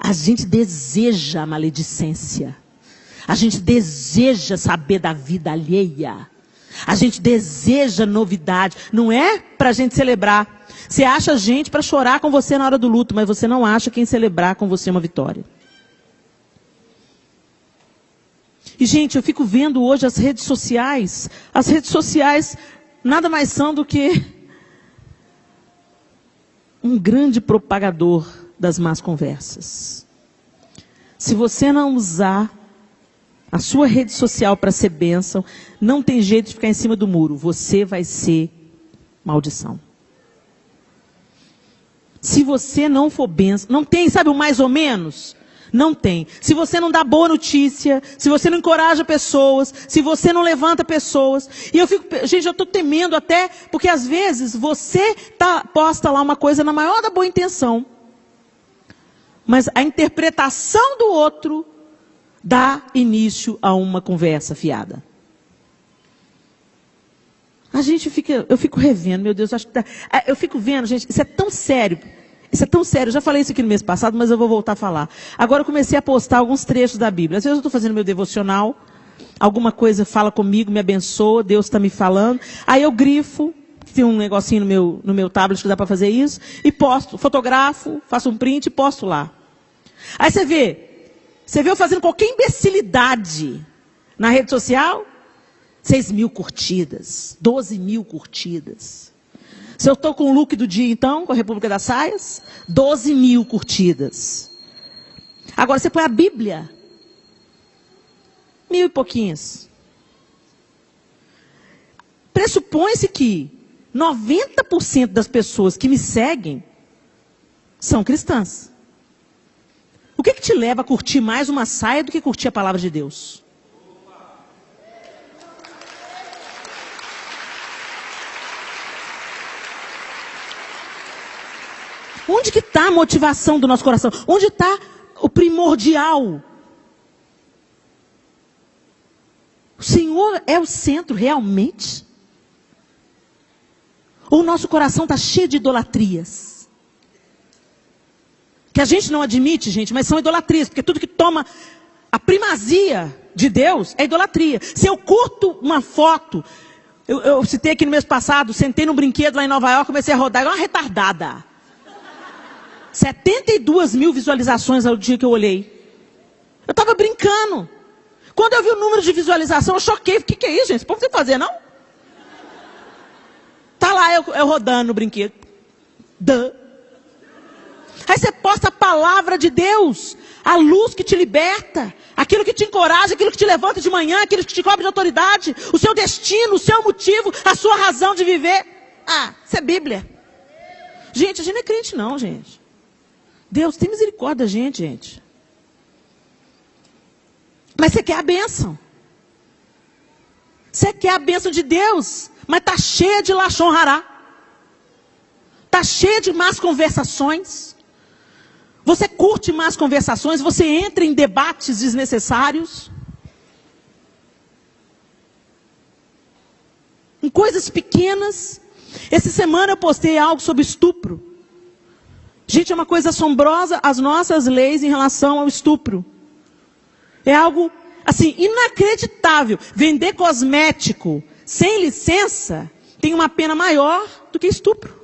A gente deseja a maledicência. A gente deseja saber da vida alheia. A gente deseja novidade. Não é para a gente celebrar. Você acha gente para chorar com você na hora do luto, mas você não acha quem celebrar com você uma vitória. E, gente, eu fico vendo hoje as redes sociais. As redes sociais nada mais são do que um grande propagador das más conversas. Se você não usar a sua rede social para ser bênção, não tem jeito de ficar em cima do muro. Você vai ser maldição. Se você não for bênção, não tem, sabe o mais ou menos? Não tem. Se você não dá boa notícia, se você não encoraja pessoas, se você não levanta pessoas. E eu fico, gente, eu estou temendo até, porque às vezes você posta lá uma coisa na maior da boa intenção. Mas a interpretação do outro dá início a uma conversa fiada. Eu fico revendo, meu Deus, eu fico vendo, gente, isso é tão sério. Isso é tão sério, eu já falei isso aqui no mês passado, mas eu vou voltar a falar. Agora eu comecei a postar alguns trechos da Bíblia. Às vezes eu estou fazendo meu devocional, alguma coisa fala comigo, me abençoa, Deus está me falando. Aí eu grifo, tem um negocinho no meu tablet que dá para fazer isso, e posto, fotografo, faço um print e posto lá. Aí você vê eu fazendo qualquer imbecilidade na rede social, 6.000 curtidas, 12.000 curtidas. Se eu estou com o look do dia, então, com a República das Saias, 12.000 curtidas. Agora, você põe a Bíblia. 1000 e pouquinhas. Pressupõe-se que 90% das pessoas que me seguem são cristãs. O que te leva a curtir mais uma saia do que curtir a palavra de Deus? Onde que está a motivação do nosso coração? Onde está o primordial? O Senhor é o centro realmente? Ou o nosso coração está cheio de idolatrias? Que a gente não admite, gente, mas são idolatrias. Porque tudo que toma a primazia de Deus é idolatria. Se eu curto uma foto, eu citei aqui no mês passado, sentei num brinquedo lá em Nova York, comecei a rodar igual uma retardada. 72 mil visualizações ao dia que eu olhei. Eu estava brincando. Quando eu vi o número de visualização, eu choquei. O que é isso, gente? Esse povo não tem que fazer, não? Tá lá eu rodando no brinquedo. Aí você posta a palavra de Deus, a luz que te liberta, aquilo que te encoraja, aquilo que te levanta de manhã, aquilo que te cobre de autoridade, o seu destino, o seu motivo, a sua razão de viver. Ah, isso é Bíblia. Gente, a gente não é crente não, gente. Deus tem misericórdia da gente, gente. Mas você quer a bênção. Você quer a bênção de Deus, mas está cheia de lachon hará. Está cheia de más conversações. Você curte más conversações, você entra em debates desnecessários. Em coisas pequenas. Essa semana eu postei algo sobre estupro. Gente, é uma coisa assombrosa as nossas leis em relação ao estupro. É algo, assim, inacreditável. Vender cosmético sem licença tem uma pena maior do que estupro.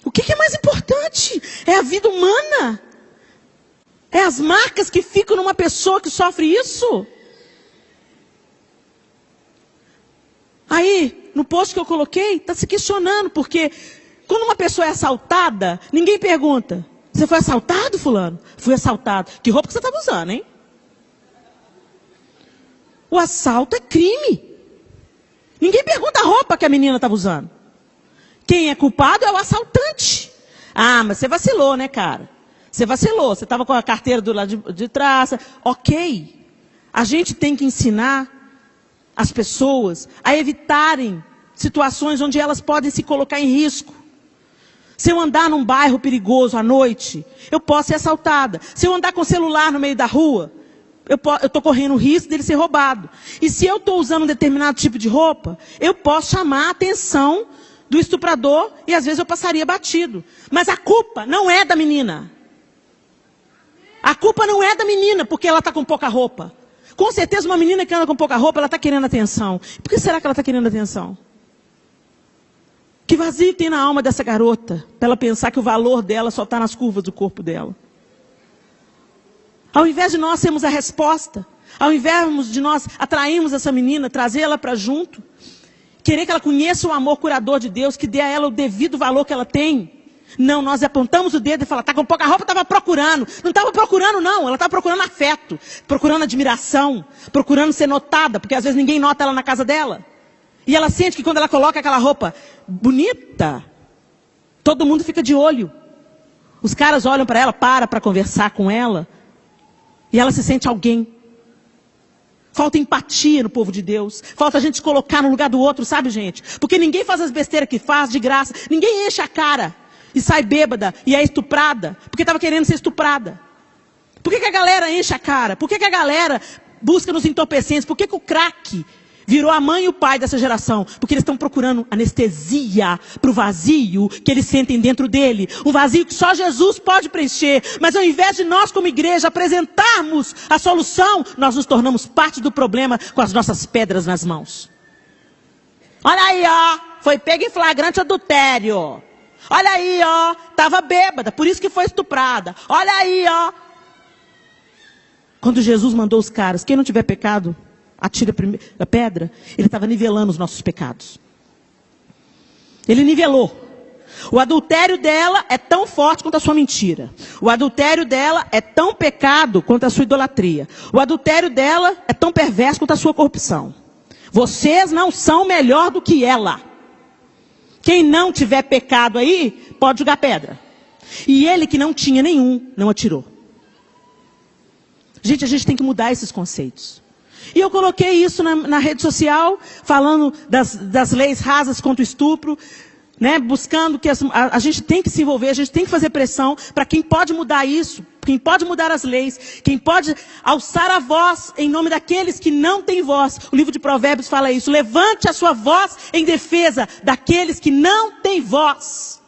O que é mais importante? É a vida humana. É as marcas que ficam numa pessoa que sofre isso. Aí, no post que eu coloquei, está se questionando, porque quando uma pessoa é assaltada, ninguém pergunta: você foi assaltado, fulano? Fui assaltado. Que roupa que você estava usando, hein? O assalto é crime. Ninguém pergunta a roupa que a menina estava usando. Quem é culpado é o assaltante. Ah, mas você vacilou, né, cara? Você vacilou. Você estava com a carteira do lado de trás. Ok. A gente tem que ensinar as pessoas a evitarem situações onde elas podem se colocar em risco. Se eu andar num bairro perigoso à noite, eu posso ser assaltada. Se eu andar com o celular no meio da rua, eu estou correndo o risco dele ser roubado. E se eu estou usando um determinado tipo de roupa, eu posso chamar a atenção do estuprador e às vezes eu passaria batido. Mas a culpa não é da menina. A culpa não é da menina porque ela está com pouca roupa. Com certeza uma menina que anda com pouca roupa, ela está querendo atenção. Por que será que ela está querendo atenção? Que vazio tem na alma dessa garota, para ela pensar que o valor dela só está nas curvas do corpo dela? Ao invés de nós sermos a resposta, ao invés de nós atrairmos essa menina, trazê-la para junto, querer que ela conheça o amor curador de Deus, que dê a ela o devido valor que ela tem. Não, nós apontamos o dedo e falamos: está com pouca roupa, estava procurando. Não estava procurando não, ela estava procurando afeto, procurando admiração, procurando ser notada, porque às vezes ninguém nota ela na casa dela. E ela sente que quando ela coloca aquela roupa bonita, todo mundo fica de olho. Os caras olham para ela, para conversar com ela. E ela se sente alguém. Falta empatia no povo de Deus. Falta a gente se colocar no lugar do outro, sabe, gente? Porque ninguém faz as besteiras que faz de graça. Ninguém enche a cara e sai bêbada e é estuprada porque estava querendo ser estuprada. Por que a galera enche a cara? Por que a galera busca nos entorpecentes? Por que o crack virou a mãe e o pai dessa geração? Porque eles estão procurando anestesia para o vazio que eles sentem dentro dele. Um vazio que só Jesus pode preencher. Mas ao invés de nós como igreja apresentarmos a solução, nós nos tornamos parte do problema com as nossas pedras nas mãos. Olha aí, ó. Foi pega em flagrante adultério. Olha aí, ó. Estava bêbada, por isso que foi estuprada. Olha aí, ó. Quando Jesus mandou os caras: quem não tiver pecado, atira a pedra. Ele estava nivelando os nossos pecados. Ele nivelou. O adultério dela é tão forte quanto a sua mentira. O adultério dela é tão pecado quanto a sua idolatria. O adultério dela é tão perverso quanto a sua corrupção. Vocês não são melhor do que ela. Quem não tiver pecado aí, pode jogar pedra. E ele que não tinha nenhum, não atirou. Gente, a gente tem que mudar esses conceitos. E eu coloquei isso na rede social, falando das leis rasas contra o estupro, né, buscando que a gente tem que se envolver, a gente tem que fazer pressão para quem pode mudar isso, quem pode mudar as leis, quem pode alçar a voz em nome daqueles que não têm voz. O livro de Provérbios fala isso. Levante a sua voz em defesa daqueles que não têm voz.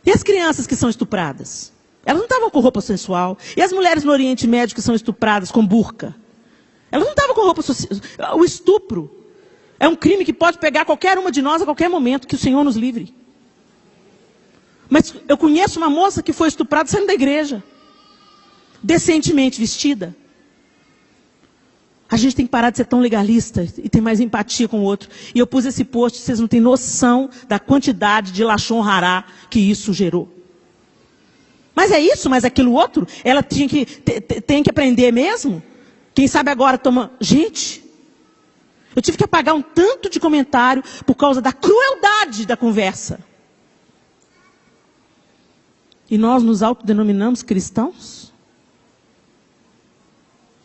E as crianças que são estupradas? Elas não estavam com roupa sensual. E as mulheres no Oriente Médio que são estupradas com burca? Elas não estavam com roupa sensual. O estupro é um crime que pode pegar qualquer uma de nós a qualquer momento, que o Senhor nos livre. Mas eu conheço uma moça que foi estuprada saindo da igreja. Decentemente vestida. A gente tem que parar de ser tão legalista e ter mais empatia com o outro. E eu pus esse post, vocês não têm noção da quantidade de lachon rará que isso gerou. Mas é isso, mas aquilo outro, ela tem que aprender mesmo? Quem sabe agora toma... Gente, eu tive que apagar um tanto de comentário por causa da crueldade da conversa. E nós nos autodenominamos cristãos?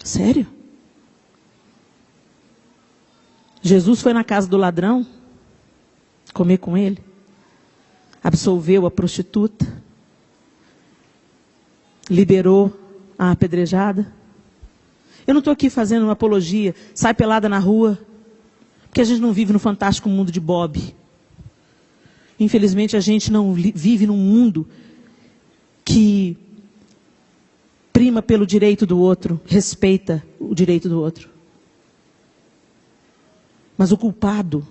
Sério? Jesus foi na casa do ladrão, comer com ele, absolveu a prostituta, liberou a apedrejada. Eu não estou aqui fazendo uma apologia, sai pelada na rua, porque a gente não vive no fantástico mundo de Bob. Infelizmente a gente não vive num mundo que prima pelo direito do outro, respeita o direito do outro. Mas o culpado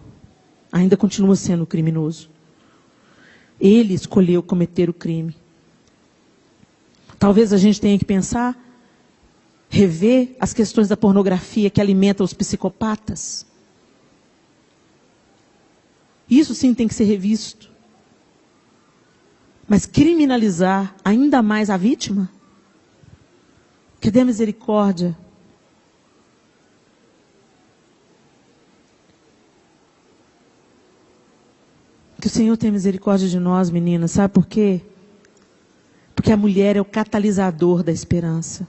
ainda continua sendo o criminoso. Ele escolheu cometer o crime. Talvez a gente tenha que pensar, rever as questões da pornografia que alimenta os psicopatas. Isso sim tem que ser revisto. Mas criminalizar ainda mais a vítima? Que dê misericórdia. Que o Senhor tenha misericórdia de nós, meninas. Sabe por quê? Porque a mulher é o catalisador da esperança.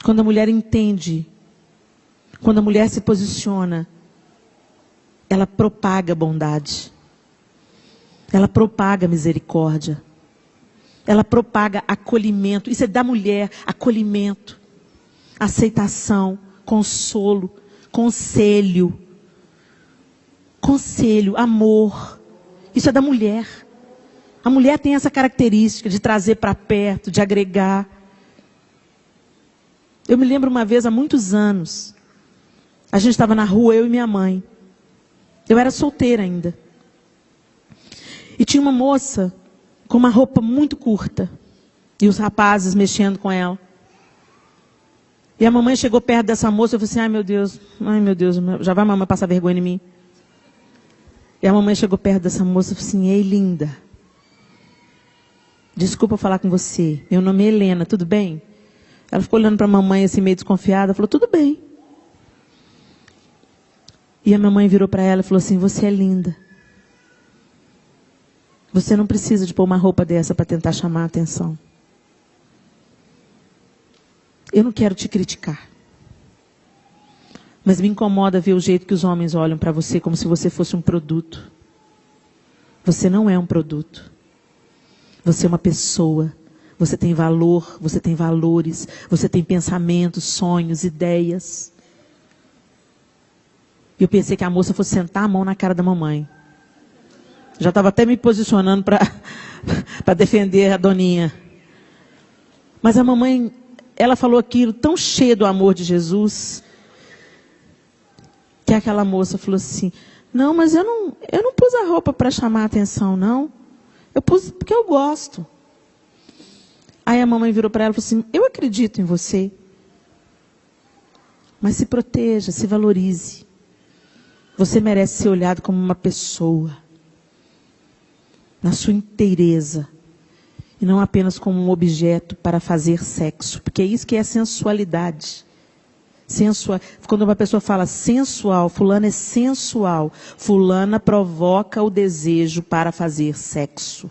Quando a mulher entende, quando a mulher se posiciona, ela propaga bondade. Ela propaga misericórdia. Ela propaga acolhimento. Isso é da mulher, acolhimento, aceitação, consolo, conselho. Conselho, amor. Isso é da mulher. A mulher tem essa característica de trazer para perto, de agregar. Eu me lembro uma vez, há muitos anos, a gente estava na rua, eu e minha mãe. Eu era solteira ainda. E tinha uma moça com uma roupa muito curta. E os rapazes mexendo com ela. E a mamãe chegou perto dessa moça e falou assim, ai meu Deus, já vai a mamãe passar vergonha em mim. E a mamãe chegou perto dessa moça e falou assim, ei linda, desculpa falar com você, meu nome é Helena, tudo bem? Ela ficou olhando para a mamãe assim meio desconfiada, falou, tudo bem. E a mamãe virou para ela e falou assim, você é linda. Você não precisa de pôr uma roupa dessa para tentar chamar a atenção. Eu não quero te criticar. Mas me incomoda ver o jeito que os homens olham para você como se você fosse um produto. Você não é um produto. Você é uma pessoa. Você tem valor, você tem valores, você tem pensamentos, sonhos, ideias. Eu pensei que a moça fosse sentar a mão na cara da mamãe. Já estava até me posicionando para defender a doninha. Mas a mamãe, ela falou aquilo tão cheio do amor de Jesus, que aquela moça falou assim, não, mas eu não pus a roupa para chamar a atenção, não. Eu pus porque eu gosto. Aí a mamãe virou para ela e falou assim, eu acredito em você. Mas se proteja, se valorize. Você merece ser olhado como uma pessoa, na sua inteireza, e não apenas como um objeto para fazer sexo, porque é isso que é sensualidade. Quando uma pessoa fala sensual, fulana é sensual, fulana provoca o desejo para fazer sexo.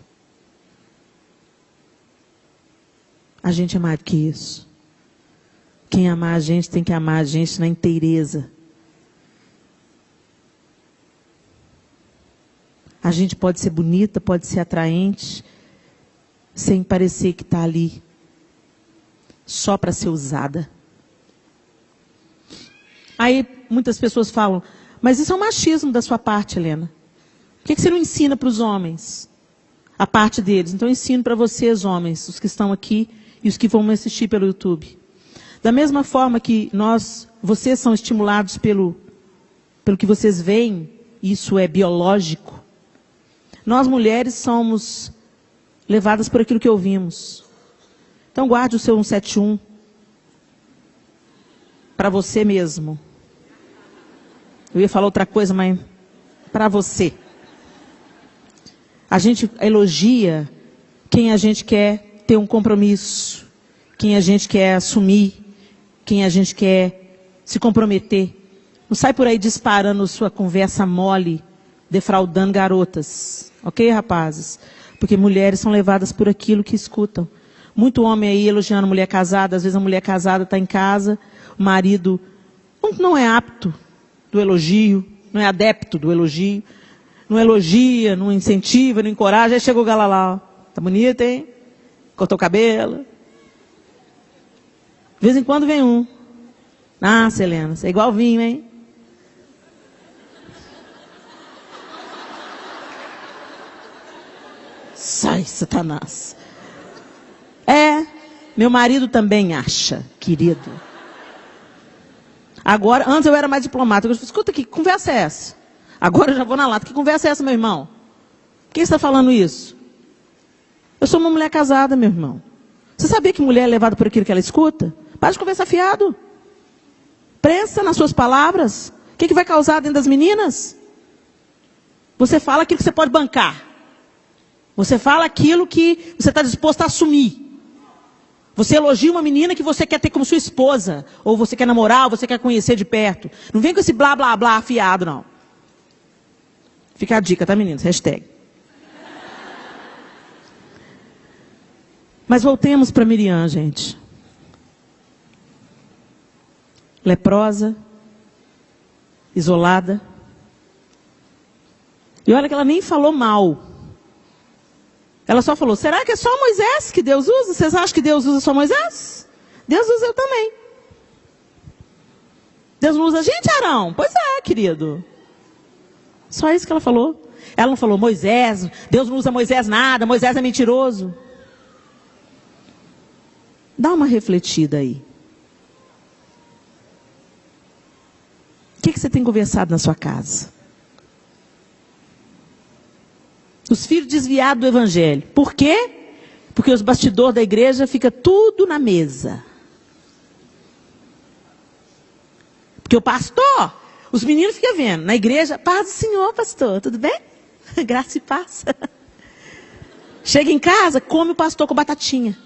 A gente é mais do que isso. Quem amar a gente tem que amar a gente na inteireza. A gente pode ser bonita, pode ser atraente, sem parecer que está ali só para ser usada. Aí muitas pessoas falam, mas isso é um machismo da sua parte, Helena. Por que você não ensina para os homens a parte deles? Então eu ensino para vocês, homens, os que estão aqui e os que vão me assistir pelo YouTube. Da mesma forma que vocês são estimulados pelo que vocês veem, isso é biológico. Nós mulheres somos levadas por aquilo que ouvimos. Então guarde o seu 171 para você mesmo. Eu ia falar outra coisa, mas para você. A gente elogia quem a gente quer ter um compromisso, quem a gente quer assumir, quem a gente quer se comprometer. Não sai por aí disparando sua conversa mole, defraudando garotas. Ok, rapazes? Porque mulheres são levadas por aquilo que escutam. Muito homem aí elogiando mulher casada. Às vezes a mulher casada está em casa, o marido não é apto do elogio, não é adepto do elogio, não elogia, não incentiva, não encoraja. Aí chegou o gala lá, ó. Tá bonita, hein? Cortou o cabelo. De vez em quando vem um. Ah, Helena, você é igual vinho, hein? Sai, Satanás. Meu marido também acha, querido. Agora, antes eu era mais diplomática. Eu falei, escuta aqui, que conversa é essa? Agora eu já vou na lata. Que conversa é essa, meu irmão? Por que você está falando isso? Eu sou uma mulher casada, meu irmão. Você sabia que mulher é levada por aquilo que ela escuta? Para de conversar fiado. Presta nas suas palavras. O que vai causar dentro das meninas? Você fala aquilo que você pode bancar. Você fala aquilo que você está disposto a assumir. Você elogia uma menina que você quer ter como sua esposa. Ou você quer namorar, ou você quer conhecer de perto. Não vem com esse blá, blá, blá afiado, não. Fica a dica, tá, meninos? Hashtag. Mas voltemos para Miriam, gente. Leprosa. Isolada. E olha que ela nem falou mal. Ela só falou, será que é só Moisés que Deus usa? Vocês acham que Deus usa só Moisés? Deus usa eu também. Deus não usa a gente, Arão? Pois é, querido. Só isso que ela falou. Ela não falou, Moisés, Deus não usa Moisés nada, Moisés é mentiroso. Dá uma refletida aí. O que você tem conversado na sua casa? Os filhos desviados do evangelho. Por quê? Porque os bastidores da igreja fica tudo na mesa. Porque o pastor, os meninos ficam vendo. Na igreja, paz do Senhor, pastor, tudo bem? Graça e paz. Chega em casa, come o pastor com batatinha.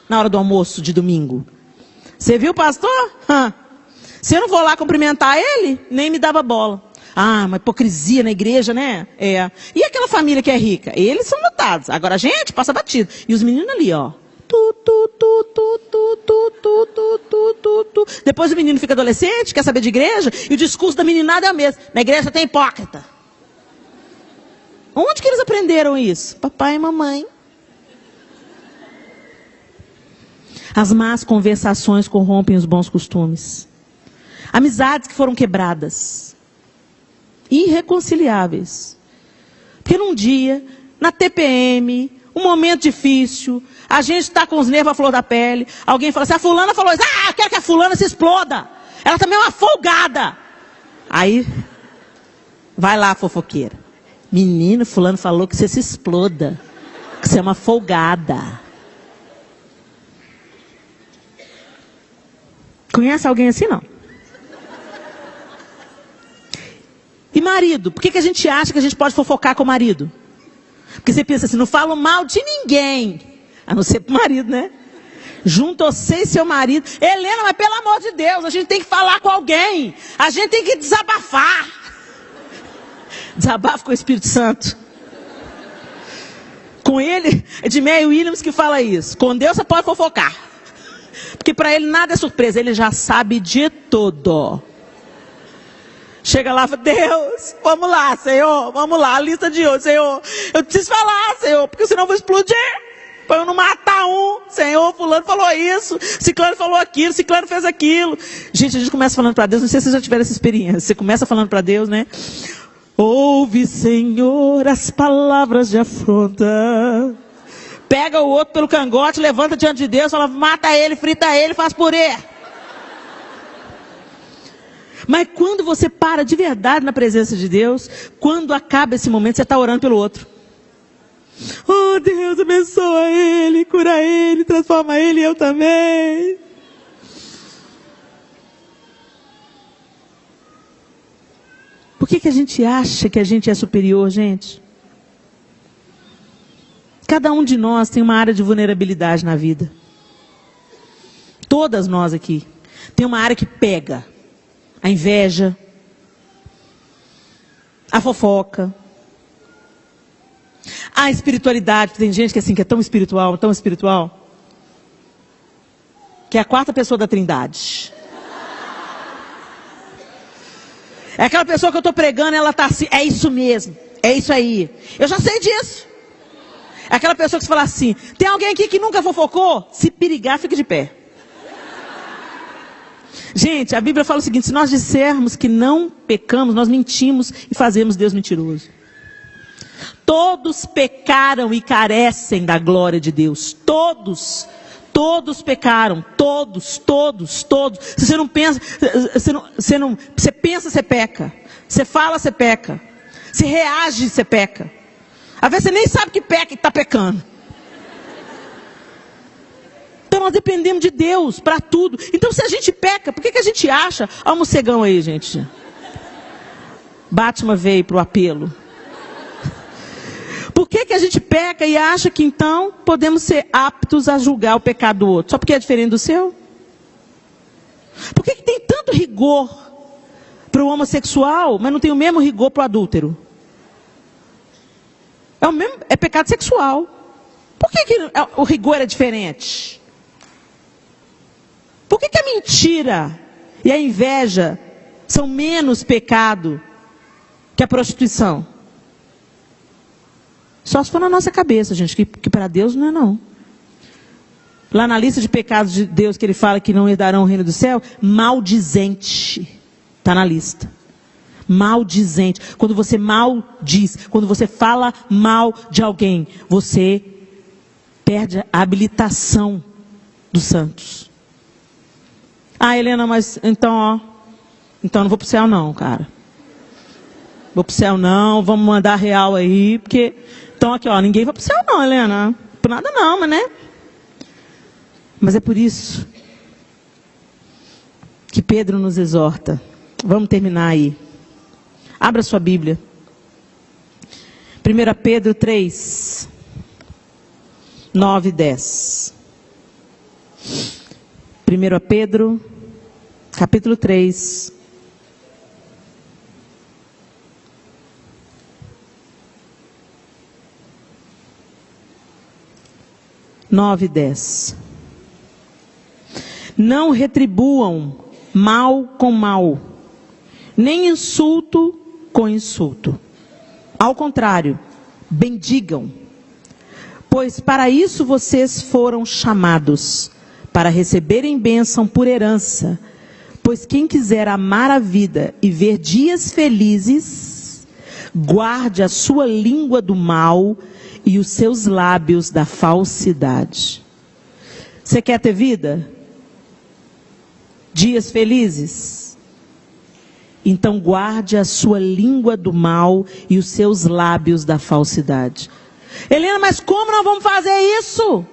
Na hora do almoço de domingo. Você viu o pastor? Se eu não vou lá cumprimentar ele, nem me dava bola. Ah, uma hipocrisia na igreja, né? É. E aquela família que é rica? Eles são notados. Agora a gente passa batido. E os meninos ali, ó. Depois o menino fica adolescente, quer saber de igreja, e o discurso da meninada é o mesmo. Na igreja tem hipócrita. Onde que eles aprenderam isso? Papai e mamãe. As más conversações corrompem os bons costumes. Amizades que foram quebradas. Irreconciliáveis. Porque num dia, na TPM, um momento difícil, a gente está com os nervos à flor da pele, alguém fala assim, a fulana falou isso, eu quero que a fulana se exploda. Ela também é uma folgada. Aí, vai lá, fofoqueira. Menino, fulano falou que você se exploda, que você é uma folgada. Conhece alguém assim, não? E marido, por que a gente acha que a gente pode fofocar com o marido? Porque você pensa assim, não falo mal de ninguém, a não ser pro marido, né? Junto você e seu marido. Helena, mas pelo amor de Deus, a gente tem que falar com alguém. A gente tem que desabafar. Desabafo com o Espírito Santo. Com ele, é de Mary Williams que fala isso. Com Deus você pode fofocar. Porque para ele nada é surpresa, ele já sabe de tudo. Chega lá e fala, Deus, vamos lá, Senhor, vamos lá, a lista de hoje, Senhor. Eu preciso falar, Senhor, porque senão eu vou explodir. Para eu não matar um. Senhor, fulano falou isso, ciclano falou aquilo, ciclano fez aquilo. Gente, a gente começa falando para Deus, não sei se vocês já tiveram essa experiência. Você começa falando para Deus, né? Ouve, Senhor, as palavras de afronta. Pega o outro pelo cangote, levanta diante de Deus, fala, mata ele, frita ele, faz purê. Mas quando você para de verdade na presença de Deus, quando acaba esse momento, você está orando pelo outro. Oh Deus, abençoa ele, cura ele, transforma ele e eu também. Por que a gente acha que a gente é superior, gente? Cada um de nós tem uma área de vulnerabilidade na vida. Todas nós aqui. Tem uma área que pega. A inveja. A fofoca. A espiritualidade. Tem gente que assim, que é tão espiritual, que é a quarta pessoa da Trindade. É aquela pessoa que eu estou pregando, ela está assim, é isso mesmo, é isso aí. Eu já sei disso. É aquela pessoa que você fala assim, tem alguém aqui que nunca fofocou? Se perigar, fica de pé. Gente, a Bíblia fala o seguinte, se nós dissermos que não pecamos, nós mentimos e fazemos Deus mentiroso. Todos pecaram e carecem da glória de Deus. Todos pecaram. Todos. Se você não pensa, você pensa, você peca. Você fala, você peca. Você reage, você peca. Às vezes você nem sabe que peca e está pecando. Então nós dependemos de Deus para tudo. Então se a gente peca, por que a gente acha? Olha o morcegão aí, gente. Batman veio para o apelo. Por que a gente peca e acha que então podemos ser aptos a julgar o pecado do outro? Só porque é diferente do seu? Por que tem tanto rigor para o homossexual, mas não tem o mesmo rigor para o adúltero? É pecado sexual. Por que o rigor é diferente? Por que a mentira e a inveja são menos pecado que a prostituição? Só se for na nossa cabeça, gente, que para Deus não é não. Lá na lista de pecados de Deus que ele fala que não herdarão o reino do céu, maldizente. Está na lista. Maldizente. Quando você maldiz, quando você fala mal de alguém, você perde a habilitação dos santos. Ah, Helena, mas então não vou para o céu não, cara. Vou para o céu não, vamos mandar real aí, porque... Então aqui, ó, ninguém vai para o céu não, Helena. Por nada não, mas né? Mas é por isso que Pedro nos exorta. Vamos terminar aí. Abra sua Bíblia. 1 Pedro 3, 9 e 10. 1 Pedro, capítulo 3. Nove e 10. Não retribuam mal com mal, nem insulto com insulto. Ao contrário, bendigam, pois para isso vocês foram chamados, para receberem bênção por herança. Pois quem quiser amar a vida e ver dias felizes, guarde a sua língua do mal e os seus lábios da falsidade. Você quer ter vida? Dias felizes? Então guarde a sua língua do mal e os seus lábios da falsidade. Helena, mas como nós vamos fazer isso?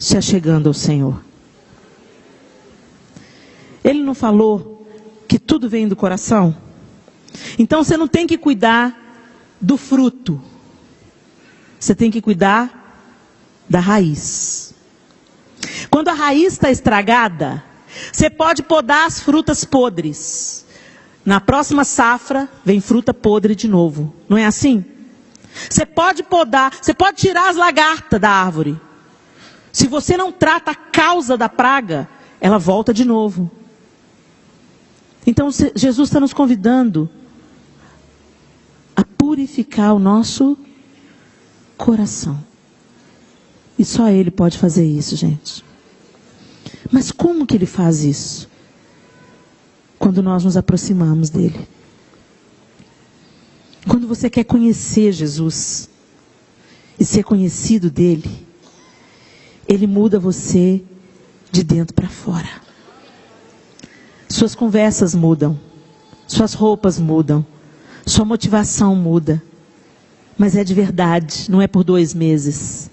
Se achegando ao Senhor. Ele não falou que tudo vem do coração? Então você não tem que cuidar do fruto. Você tem que cuidar da raiz. Quando a raiz está estragada, você pode podar as frutas podres. Na próxima safra, vem fruta podre de novo. Não é assim? Você pode podar, você pode tirar as lagartas da árvore. Se você não trata a causa da praga, ela volta de novo. Então Jesus está nos convidando a purificar o nosso coração. E só Ele pode fazer isso, gente. Mas como que Ele faz isso? Quando nós nos aproximamos dEle. Quando você quer conhecer Jesus e ser conhecido dEle, Ele muda você de dentro para fora. Suas conversas mudam, suas roupas mudam, sua motivação muda. Mas é de verdade, não é por 2 meses.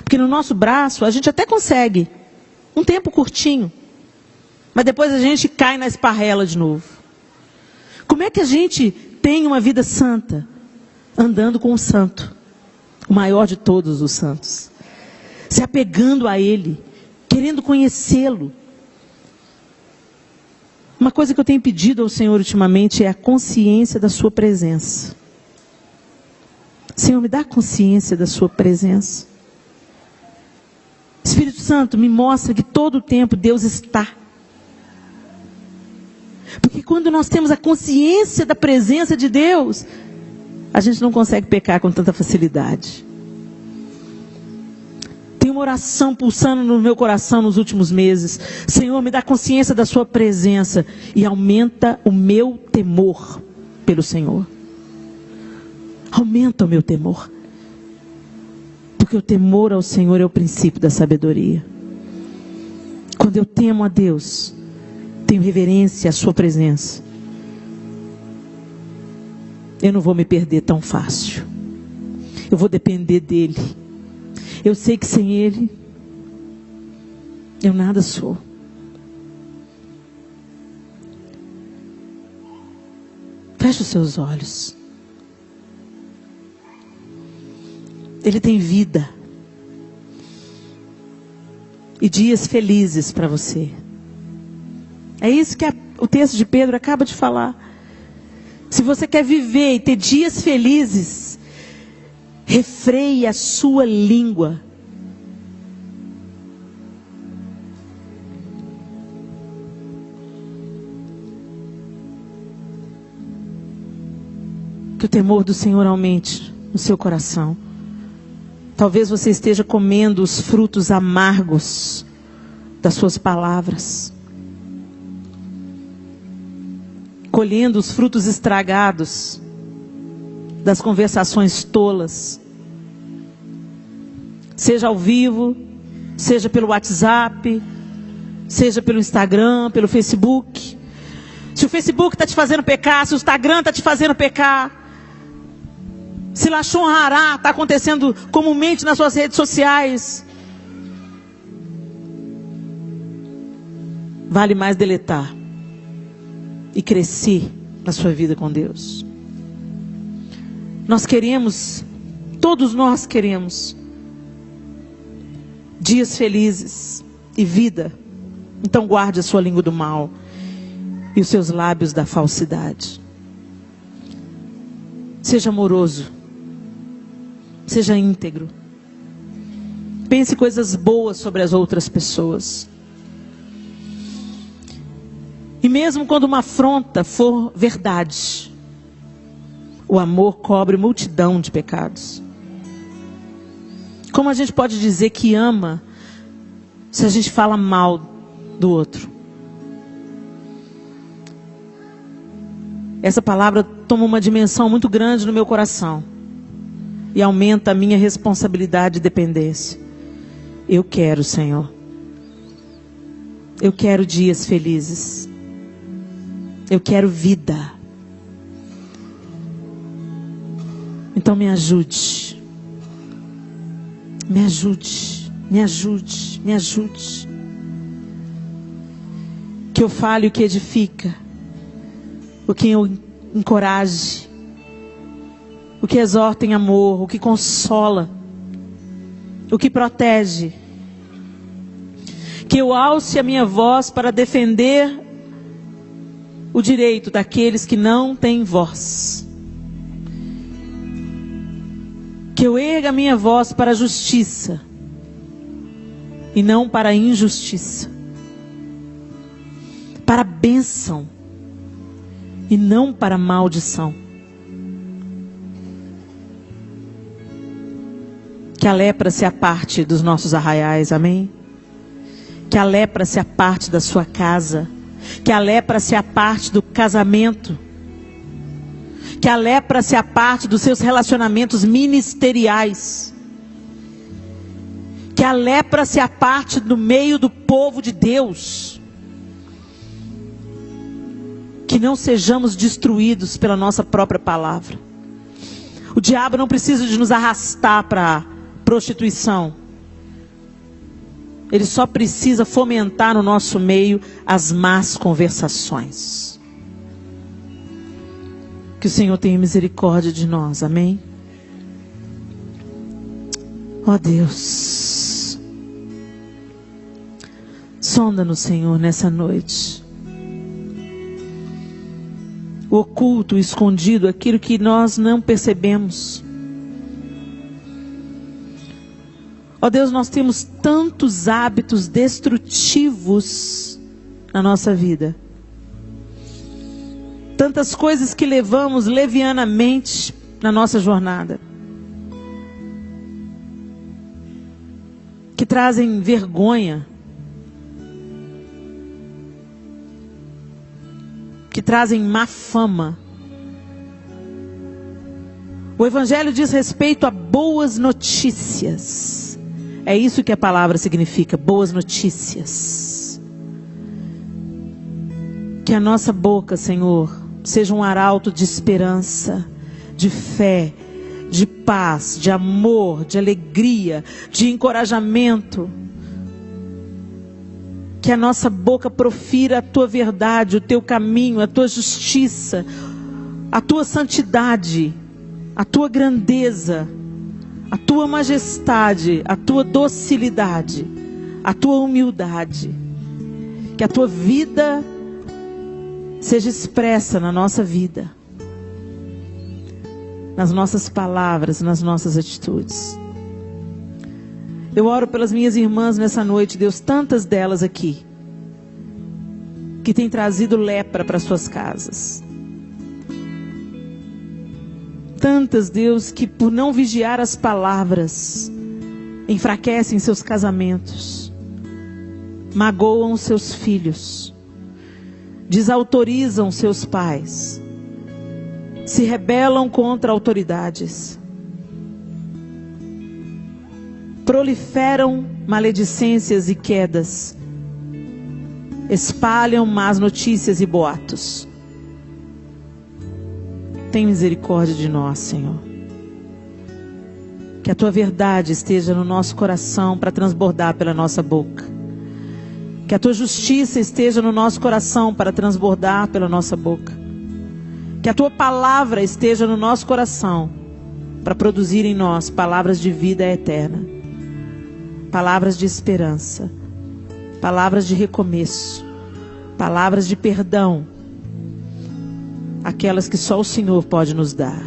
Porque no nosso braço a gente até consegue um tempo curtinho, mas depois a gente cai na esparrela de novo. Como é que a gente tem uma vida santa? Andando com o santo, o maior de todos os santos. Se apegando a Ele, querendo conhecê-lo. Uma coisa que eu tenho pedido ao Senhor ultimamente é a consciência da sua presença. Senhor, me dá consciência da sua presença. Espírito Santo, me mostra que todo o tempo Deus está. Porque quando nós temos a consciência da presença de Deus, a gente não consegue pecar com tanta facilidade. Tem uma oração pulsando no meu coração nos últimos meses. Senhor, me dá consciência da sua presença e aumenta o meu temor pelo Senhor. Aumenta o meu temor. Porque o temor ao Senhor é o princípio da sabedoria. Quando eu temo a Deus, tenho reverência à sua presença, eu não vou me perder tão fácil. Eu vou depender dEle. Eu sei que sem Ele, eu nada sou. Feche os seus olhos. Ele tem vida. E dias felizes para você. É isso que o texto de Pedro acaba de falar. Se você quer viver e ter dias felizes, refreie a sua língua. Que o temor do Senhor aumente no seu coração. Talvez você esteja comendo os frutos amargos das suas palavras. Colhendo os frutos estragados das conversações tolas. Seja ao vivo, seja pelo WhatsApp, seja pelo Instagram, pelo Facebook. Se o Facebook está te fazendo pecar, se o Instagram está te fazendo pecar, se Lashon Hará está acontecendo comumente nas suas redes sociais, vale mais deletar e crescer na sua vida com Deus. Nós queremos, todos nós queremos, dias felizes e vida. Então guarde a sua língua do mal e os seus lábios da falsidade. Seja amoroso. Seja íntegro. Pense coisas boas sobre as outras pessoas. E mesmo quando uma afronta for verdade, o amor cobre multidão de pecados. Como a gente pode dizer que ama se a gente fala mal do outro? Essa palavra toma uma dimensão muito grande no meu coração e aumenta a minha responsabilidade e dependência. Eu quero, Senhor. Eu quero dias felizes. Eu quero vida. Então me ajude. Me ajude. Me ajude. Me ajude. Que eu fale o que edifica. encoraje, o que exorta em amor, o que consola, o que protege. Que eu alce a minha voz para defender o direito daqueles que não têm voz. Que eu erga a minha voz para a justiça e não para a injustiça. Para a bênção e não para a maldição. Que a lepra se aparte dos nossos arraiais, amém? Que a lepra se aparte da sua casa. Que a lepra se aparte do casamento. Que a lepra se aparte dos seus relacionamentos ministeriais. Que a lepra se aparte do meio do povo de Deus. Que não sejamos destruídos pela nossa própria palavra. O diabo não precisa de nos arrastar para a prostituição. Ele só precisa fomentar no nosso meio as más conversações. Que o Senhor tenha misericórdia de nós, amém? Ó Deus, sonda-nos, Senhor, nessa noite. O oculto, o escondido, aquilo que nós não percebemos. Ó Deus, nós temos tantos hábitos destrutivos na nossa vida. Tantas coisas que levamos levianamente na nossa jornada. Que trazem vergonha. Que trazem má fama. O Evangelho diz respeito a boas notícias. É isso que a palavra significa, boas notícias. Que a nossa boca, Senhor, seja um arauto de esperança, de fé, de paz, de amor, de alegria, de encorajamento. Que a nossa boca profira a tua verdade, o teu caminho, a tua justiça, a tua santidade, a tua grandeza, a tua majestade, a tua docilidade, a tua humildade. Que a tua vida seja expressa na nossa vida, nas nossas palavras, nas nossas atitudes. Eu oro pelas minhas irmãs nessa noite, Deus, tantas delas aqui, que têm trazido lepra para suas casas. Tantas, Deus, que por não vigiar as palavras, enfraquecem seus casamentos, magoam seus filhos, desautorizam seus pais, se rebelam contra autoridades, proliferam maledicências e quedas, espalham más notícias e boatos. Tem misericórdia de nós, Senhor. Que a tua verdade esteja no nosso coração para transbordar pela nossa boca. Que a tua justiça esteja no nosso coração para transbordar pela nossa boca. Que a tua palavra esteja no nosso coração para produzir em nós palavras de vida eterna. Palavras de esperança. Palavras de recomeço. Palavras de perdão. Aquelas que só o Senhor pode nos dar.